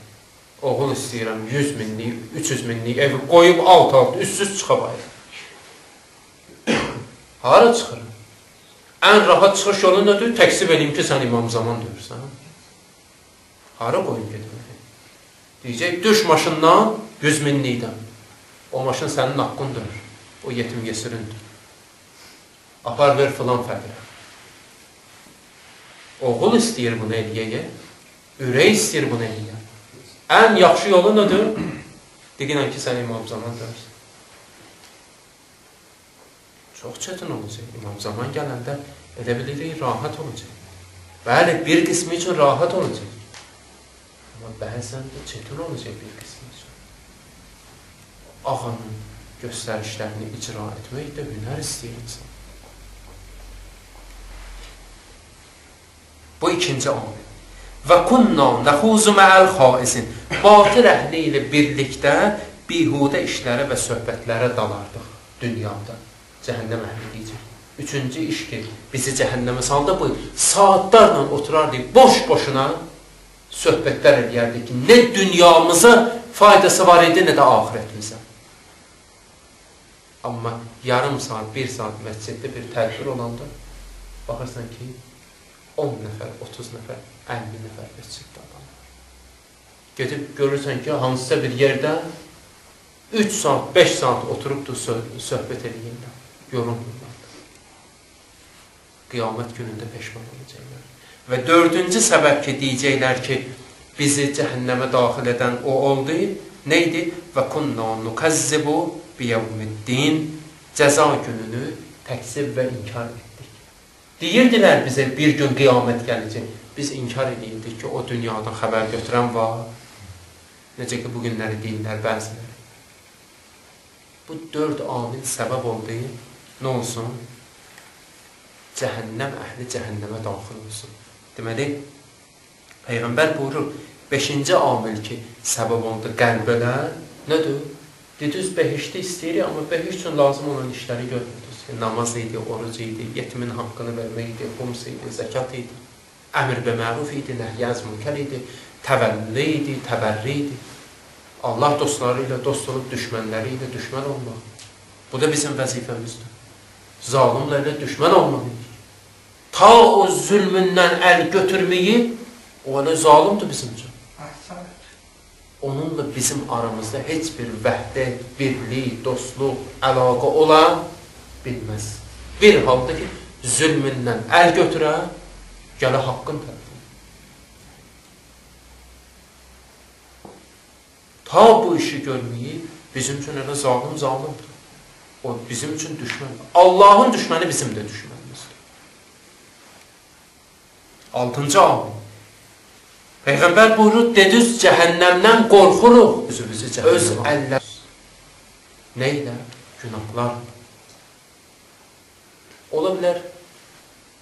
Oğul istəyirəm 100 minlik, 300 minlik evi qoyub alt, üstsüz çıxa bayır. Hara çıxırım? Ən rahat çıxış yolu nədir? Təksib edeyim ki, sən İmam Zaman döyürsən. Hara qoyun gedim? Deyəcək, düş maşından 100 minlikdən. O maşın sənin haqqındır. O yetim yesirindir. Apar ver filan fəqirə. Oğul istəyir bunu eləyəyə. Ürək istəyir bunu eləyəyə. Ən yaxşı yolu nədir? Deyinən ki, sən İmam Zaman döyürsən. Çox çətin olacaq. İmam Zaman gələndə elə bilirik, rahat olacaq. Bəli, bir qismi üçün rahat olacaq. Amma bəzən də çətin olacaq bir qismi üçün. Ağanın göstərişlərini icra etmək də hünər istəyir insan. Bu ikinci amil. Və kunna nəxuzu məəl xaizin. Batıl əhli ilə birlikdə bihudə işlərə və söhbətlərə dalardıq dünyada. Cəhənnəm əhli deyəcək. Üçüncü iş ki, bizi cəhənnəmə saldı bu. Saatlarla oturardık, boş-boşuna söhbətlər edərdik ki, nə dünyamıza faydası var idi, nə də ahirətimizə. Amma yarım saat, bir saat məsciddə bir tədbir olanda, baxırsan ki, 10 nəfər, 30 nəfər, 50 nəfər məsciddə adam. Gedib görürsən ki, hansısa bir yerdə 3 saat, 5 saat oturubdur söhbət edəyində, yorulmurlar. Qiyamət günündə peşman olacaqlar. Və dördüncü səbəb ki, deyəcəklər ki, bizi cəhənnəmə daxil edən o oldu, neydi? Və kunna nukazzibu biyevmiddin, cəza gününü təksib və inkar etdik. Deyirdilər bizə bir gün qiyamət gələcək. Biz inkar edirdik ki, o dünyadan xəbər götürən var. Necə ki, bugünləri deyirlər bəziləri. Bu 4 amil səbəb oldu, nə olsun? Cəhənnəm əhli cəhənnəmə daxil olsun. Deməli, Peyğəmbər buyurur, 5-ci amil ki, səbəb oldu qəlbələ, nədir? Dediniz, behişti istəyirik, amma behiş üçün lazım olan işləri görmürdünüz. Namaz idi, oruc idi, yetimin haqqını vermək idi, xums idi, zəkat idi, əmr və məruf idi, nəhyəz münkər idi, təvəlli idi, təbərri idi. Allah dostları ilə dost olub, düşmənləri ilə düşmən olmaq. Bu da bizim vəzifəmizdir. Zalimlə ilə düşmən olmalıyıq. Ta o zülmündən əl götürməyib, o elə zalimdir bizim üçün. Onunla bizim aramızda heç bir vəhdət, birlik, dostluq, əlaqə ola bilməz. Bir halda ki, zülmündən əl götürə, gələ haqqın tərəfə. Ta bu işi görməyib, bizim üçün elə zalimdir. O bizim üçün düşməndir. Allahın düşməni bizim də düşmənimizdir. 6-cı amil. Peyğəmbər buyurur, dediniz, cəhənnəmdən qorxuruq. Öz əllər. Nə ilə? Günahlar. Ola bilər,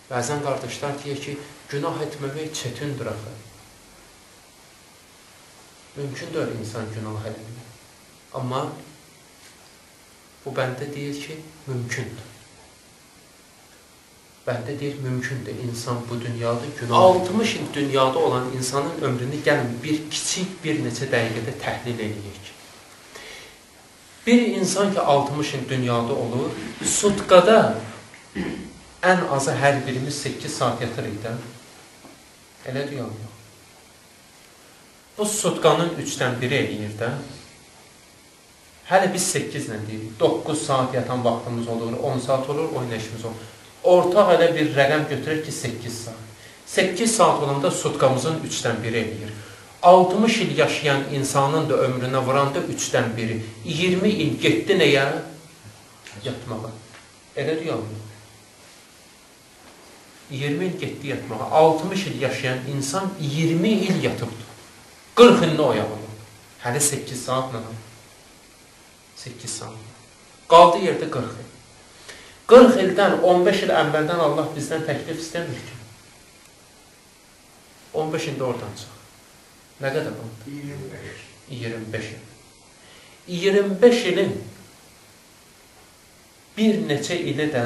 bəzən qardaşlar deyək ki, günah etməmək çətindir axı. Mümkündür insan günah eləmək. Amma bu bəndə deyir ki, mümkündür. Bəndə deyir, mümkündür. İnsan bu dünyada günah 60 il dünyada olan insanın ömrünü gəlin bir kiçik bir neçə dəqiqədə təhlil edək. Bir insan ki 60 il dünyada olur, sutkada ən azı hər birimiz 8 saat yatırıq da. Elə deyəm yox. Bu sutkanın 3-dən 1 eləyir də. Hələ biz 8 ilə deyirik. 9 saat yatan vaxtımız olur, 10 saat olur, oynayışımız olur. Ortaq elə bir rəqəm götürür ki, 8 saat. 8 saat olanda sutkamızın 3-dən 1 eləyir. 60 il yaşayan insanın da ömrünə vuranda 3-dən 1-i. 20 il getdi nəyə? Yatmağa. Elə deyəm yox. 20 il getdi yatmağa. 60 il yaşayan insan 20 il yatıbdır. 40 ilini oyağılır. Hələ 8 saatla. 8 saat. Qaldı yerdə 40 il. 40 ildən, 15 il əvvəldən Allah bizdən təklif istəmir ki. 15 ildə oradan çıx. Nə qədər qaldı? 25 il. 25 ilin bir neçə ili də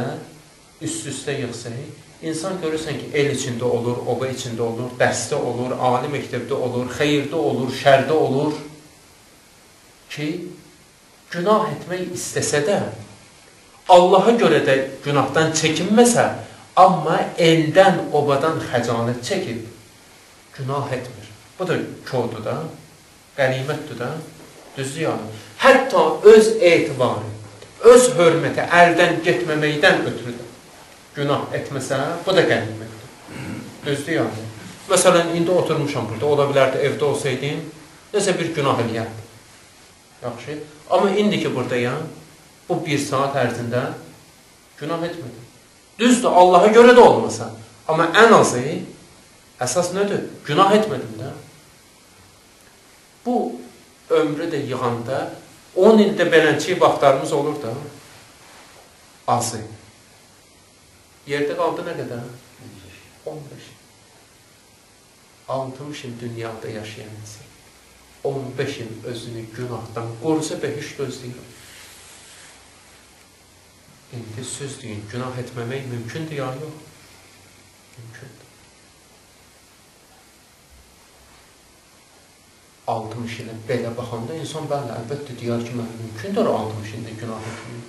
üst-üstə yığsaq, İnsan görürsən ki, el içində olur, oba içində olur, dərsdə olur, ali məktəbdə olur, xeyirdə olur, şərdə olur ki, günah etmək istəsə də, Allaha görə də günahdan çəkinməsə, amma eldən, obadan xəcalət çəkib, günah etmir. Bu da kördür da, qənimətdir da, düzdür yəni. Hətta öz etibarı, öz hörməti əldən getməməkdən ötürüdür. Günah etməsə, bu da qənimətdir. Düzdür yəni. Məsələn, indi oturmuşam burada, ola bilərdi, evdə olsaydın, nəsə bir günah eləyərdi. Yaxşı. Amma indiki buradayam, bu 1 saat ərzində günah etmədim. Düzdür, Allaha görə də olmasa. Amma ən azı, əsas nədir? Günah etmədim də. Bu ömrü də yığanda 10 ildə belənçi vaxtlarımız olur da. Azı. Yerdə qaldı nə qədər? 15 il. 60 il dünyada yaşayan insan. 15 il özünü günahdan qorusa bəhiş gözləyir. İndi söz deyin, günah etməmək mümkündür ya yox? Mümkündür. 60 ilə belə baxanda insan bəli, əlbəttə deyər ki, mən mümkündür 60 ildə günah etməyim.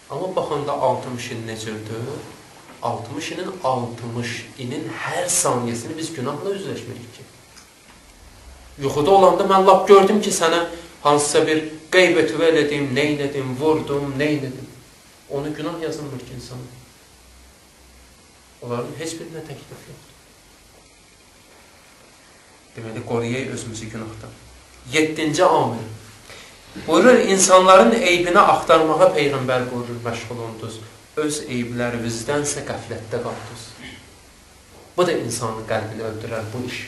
Amma baxanda 60 il necədir? 60 ilin 60 ilin hər saniyəsini biz günahla üzləşmirik ki. Yuxuda olanda mən lap gördüm ki, sənə hansısa bir qeybətüvə elədim, nə elədim, vurdum, nə elədim. Onu günah yazılmır ki insana. Onların heç birinə təklif yoxdur. Deməli, qoruyaq özümüzü günahdan. 7-ci amil. Buyurur, insanların eybini axtarmağa Peyğəmbər buyurur, məşğul olundunuz. Öz eyblərivizdənsə qəflətdə qaldınız. Bu da insanın qəlbini öldürər bu iş.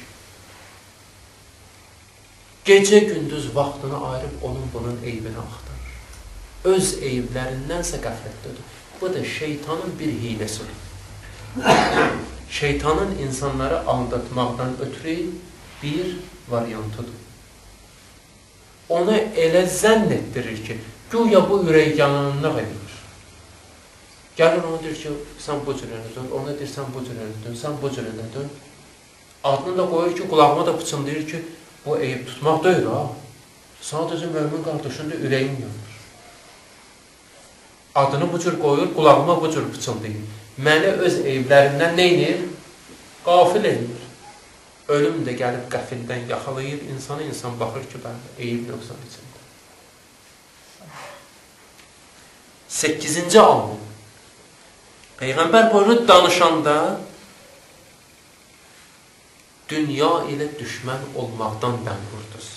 Gecə gündüz vaxtını ayırıb onun bunun eybini axtarır. Öz eyblərindənsə qəflətdədir. Bu da şeytanın bir hiləsidir. Şeytanın insanları aldatmaqdan ötürü bir variantıdır. Ona elə zənn etdirir ki, güya bu ürək yanılıq edir. Gəlir ona deyir ki, sən bu cürənə dön, ona deyir, sən bu cürənə dön, sən bu cürənə dön. Adını da qoyur ki, qulağıma da pıçıldayır ki, bu eyib tutmaq deyil ha. Sadəcə mömin qardaşın da ürəyin yanır. Adını bu cür qoyur, qulağıma bu cür pıçıldayır. Məni öz eyblərindən nə edir? Qafil edir. Ölüm də gəlib qəfildən yaxalayır insanı, insan baxır ki, bəli, eyib nöqsan içində. 8-ci amil. Peyğəmbər buyurur, danışanda dünya ilə düşmən olmaqdan bən vurdunuz.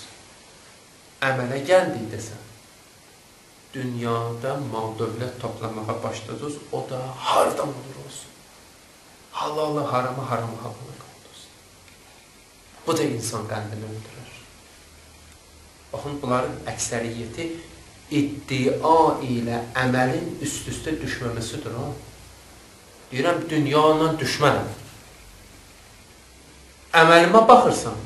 Əmələ gəldik desən, dünyada mal-dövlət toplamağa başladınız, o da hardan olur olsun. Halalı, haramı, haramı, halalı qaldınız. Bu da insan qəlbini öldürür. Baxın, bunların əksəriyyəti iddia ilə əməlin üst-üstə düşməməsidir o. Deyirəm, dünyanla düşmənəm. Əməlimə baxırsan,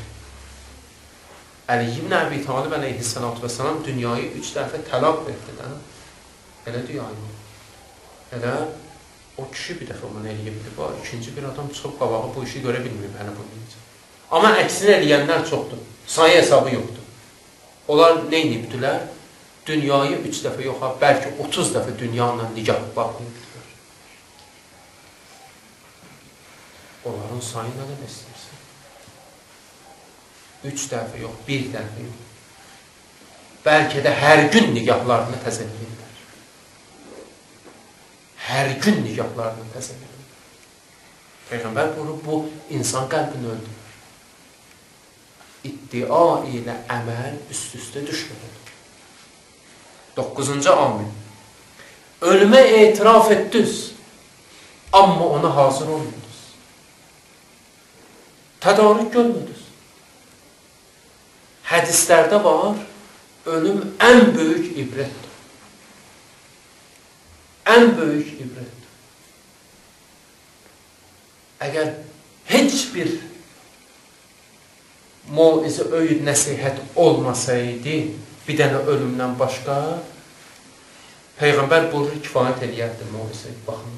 Əli ibn Əbi Talib əleyhissalatu vesselam dünyayı 3 dəfə tələb etdi də. Elə deyək. Elə o kişi bir dəfə bunu eləyibdir. İkinci bir adam çıxıb qabağı bu işi görə bilməyib hələ bunu deyəcək. Amma əksini eləyənlər çoxdur. Sayı hesabı yoxdur. Onlar nə edibdilər? Dünyayı 3 dəfə yox, bəlkə 30 dəfə dünyanla nikah bağlayıbdilər. onların sayı nə qədər istəyirsən. 3 dəfə yox, 1 dəfə yox. Bəlkə də hər gün nigahlarını təzələyirlər. Hər gün nigahlarını təzələyirlər. Peyğəmbər buyurur, bu insan qəlbini öldürür. İddia ilə əməl üst-üstə düşmür. 9-cu amil. Ölümə etiraf etdiniz, amma ona hazır olmadınız. Tədarük görmədiniz. Hədislərdə var, ölüm ən böyük ibrətdir. Ən böyük ibrətdir. Əgər heç bir moizə, öyüd, nəsihət olmasaydı, bir dənə ölümdən başqa, Peyğəmbər buyurur, kifayət eləyərdi moizə. Baxın,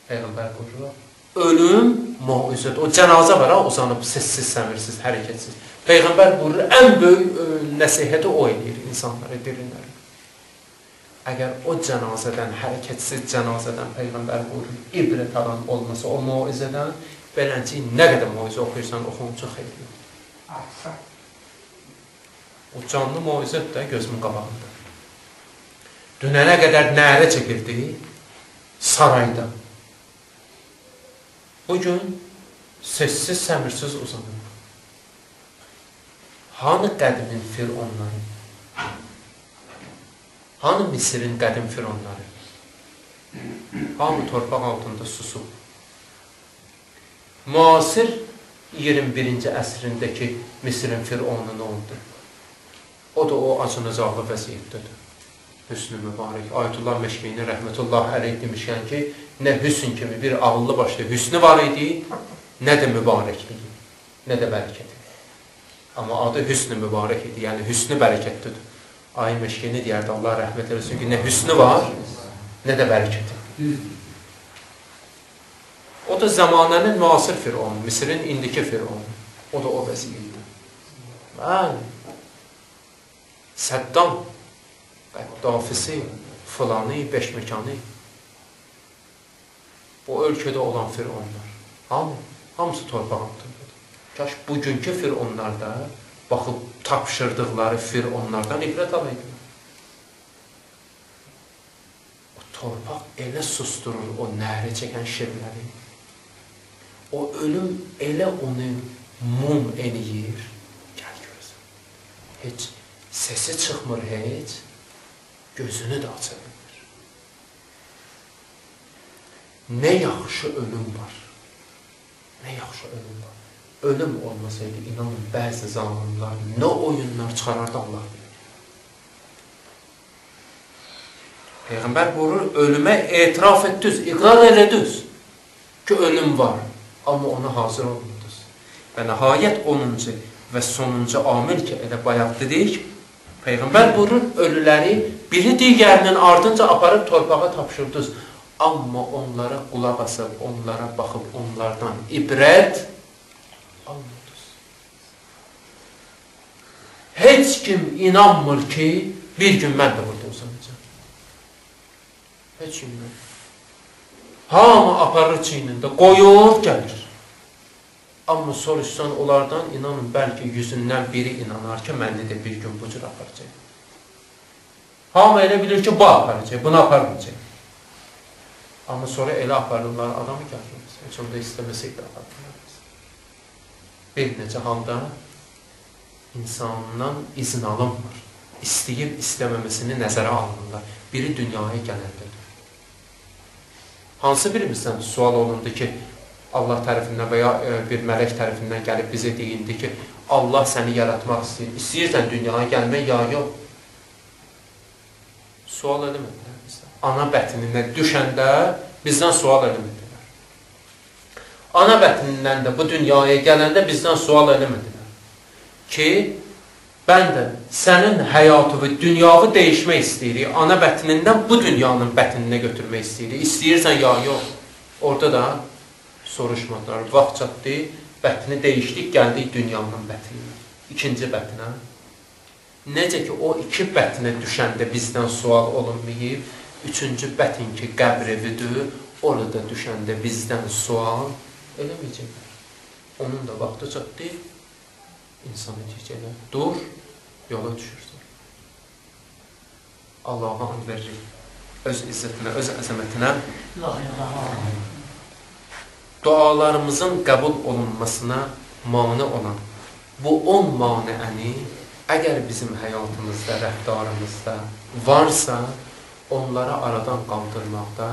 Peyğəmbər buyurur, ölüm moizədir. O cənazə var, uzanıb, sessiz, səmirsiz, hərəkətsiz. Peyğəmbər buyurur, ən böyük nəsihəti o eləyir insanları, dirinləri. Əgər o cənazədən, hərəkətsiz cənazədən Peyğəmbər buyurur, ibrət alan olmasa o moizədən, beləncə nə qədər moizə oxuyursan, oxun çox eləyir. O canlı moizədir də gözümün qabağında. Dünənə qədər nərə çəkildi sarayda. Bugün sessiz, səmirsiz uzanır. Hanı qədimin fironları? Hanı Misirin qədim fironları? Hamı torpaq altında susub. Müasir 21-ci əsrindəki Misirin fironu nə oldu? O da o acınacaqlı vəziyyətdədir. Hüsnü mübarək. Ayətullah Məşkini rəhmətullah əleyh demişkən ki, nə hüsn kimi bir ağıllı başlı hüsnü var idi, nə də mübarəkliyi, nə də bərəkəti. Amma adı hüsnü mübarək idi, yəni hüsnü bərəkətlidir. Ayət Məşkini deyərdi, Allah rəhmət eləsin ki, nə hüsnü var, nə də bərəkəti. O da zamanənin müasir fironu, Misirin indiki fironu. O da o vəziyyətdir. Bəli. Səddam, Qəddafisi, filanı, beşməkanı. Bu ölkədə olan fironlar. Hamısı torpaq altındadır. Kaş bugünkü fironlarda baxıb tapşırdıqları fironlardan ibrət alaydılar. O torpaq elə susturur o nəhri çəkən şirləri. O ölüm elə onu mum eləyir. Gəl görürsən. Heç sesi çıxmır heç. Gözünü də aça bilmir. Nə yaxşı ölüm var. Nə yaxşı ölüm var. Ölüm olmasaydı, inanın, bəzi zamanlar nə oyunlar çıxarardı Allah bilir. Peyğəmbər buyurur, ölümə etiraf etdiniz, iqrar elədiniz ki, ölüm var. Amma ona hazır olmadınız. Və nəhayət 10-cu və sonuncu amil ki, elə bayaq dedik, Peyğəmbər buyurur, ölüləri biri digərinin ardınca aparıb torpağa tapşırdınız. Amma onlara qulaq asıb, onlara baxıb, onlardan ibrət almadınız. Heç kim inanmır ki, bir gün mən də burada uzanacağım. Heç kim inanmır. Hamı aparır çiynində, qoyur, gəlir. Amma soruşsan onlardan, inanın, bəlkə yüzündən biri inanar ki, mənə də bir gün bu cür aparacaq. Hamı elə bilir ki, bu aparacaq, bunu aparmayacaq. Amma sonra elə aparırlar, adamı gəlmez. Heç onda istəməsək də aparırlar. Bir necə halda insandan izin alınmır. İstəyib istəməməsini nəzərə alınırlar. Biri dünyaya gələndədir. Hansı birimizdən sual olundu ki, Allah tərəfindən və ya bir mələk tərəfindən gəlib bizə deyildi ki, Allah səni yaratmaq istəyir. İstəyirsən dünyaya gəlmək, ya yox. Sual eləmədilər bizdən. Ana bətnindən düşəndə bizdən sual eləmədilər. Ana bətnindən də bu dünyaya gələndə bizdən sual eləmədilər. Ki, mən də sənin həyatı və dünyavı dəyişmək istəyirik. Ana bətnindən bu dünyanın bətninə götürmək istəyirik. İstəyirsən, ya yox. Orada da soruşmadılar. Vaxt çatdı, bətni dəyişdik, gəldik dünyanın bətinə. İkinci bətinə. Necə ki, o iki bətinə düşəndə bizdən sual olunmayıb, üçüncü bətin ki, qəbr evidir, orada düşəndə bizdən sual eləməyəcəklər. Onun da vaxtı çatdı, insan edəcəklər. Dur, yola düşürsən. Allah'a and veririk. Öz izzətinə, öz əzəmətinə. Dualarımızın qəbul olunmasına mane olan bu 10 maniəni əgər bizim həyatımızda, rəftarımızda varsa, onları aradan qaldırmaqda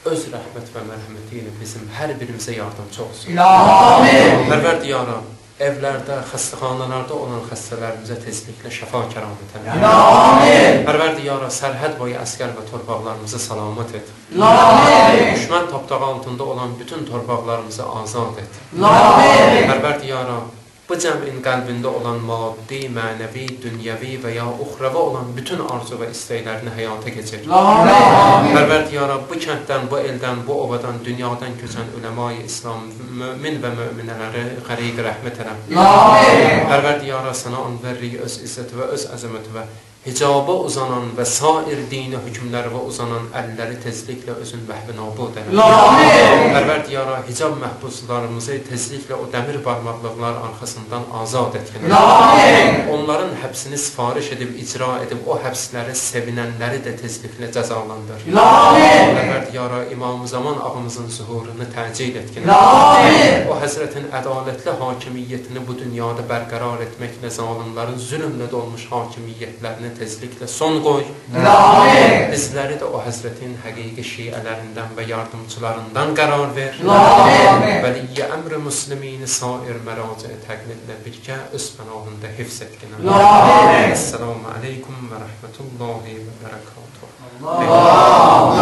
öz rəhmət və mərhəməti ilə bizim hər birimizə yardımcı olsun. Amin. Pərverdiyara, evlərdə, xəstəxanalarda olan xəstələrimizə tezliklə şəfa kəramət əmr. Amin. Pərverdiyara, sərhəd boyu əskər və torpaqlarımızı salamat et. Amin. Düşmən tapdağı altında olan bütün torpaqlarımızı azad et. Amin. Pərverdiyara, bu cəmin qəlbində olan maddi, mənəvi, dünyəvi və ya uxravi olan bütün arzu və istəklərini həyata keçir. Amin. Pərverdiyara, bu kənddən, bu eldən, bu ovadan, dünyadan köçən uləma-i İslam, mömin və möminələri xəriq rəhmət elə. Amin. Pərverdiyara, sənə and veririk öz izzəti və öz əzəməti və hicaba uzanan və sair dini hükümlərə uzanan əlləri tezliklə özün məhvi nabud elə. Amin. Pərverdiyara, hicab məhbuslarımızı tezliklə o dəmir barmaqlıqlar arxasından azad et. Amin. Onların həbsini sifariş edib, icra edib, o həbsləri sevinənləri də tezliklə cəzalandır. Amin. Pərverdiyara, İmam-ı Zaman ağamızın zuhurunu təcil et. Amin. O həzrətin ədalətli hakimiyyətini bu dünyada bərqərar etməklə zalimlərin zülmlə dolmuş hakimiyyətlərini tezliklə son qoy. Amin. Bizləri də o həzrətin həqiqi şiələrindən və yardımçılarından qərar ver. Amin. Vəliyyə əmr-i müslimini sair məraci təqlidlə birgə öz pənahında hifz etkinə. Amin. Esselamu aleykum və rəhmətullahi və bərəkatuhu.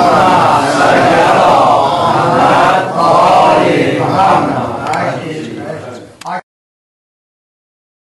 Allah'a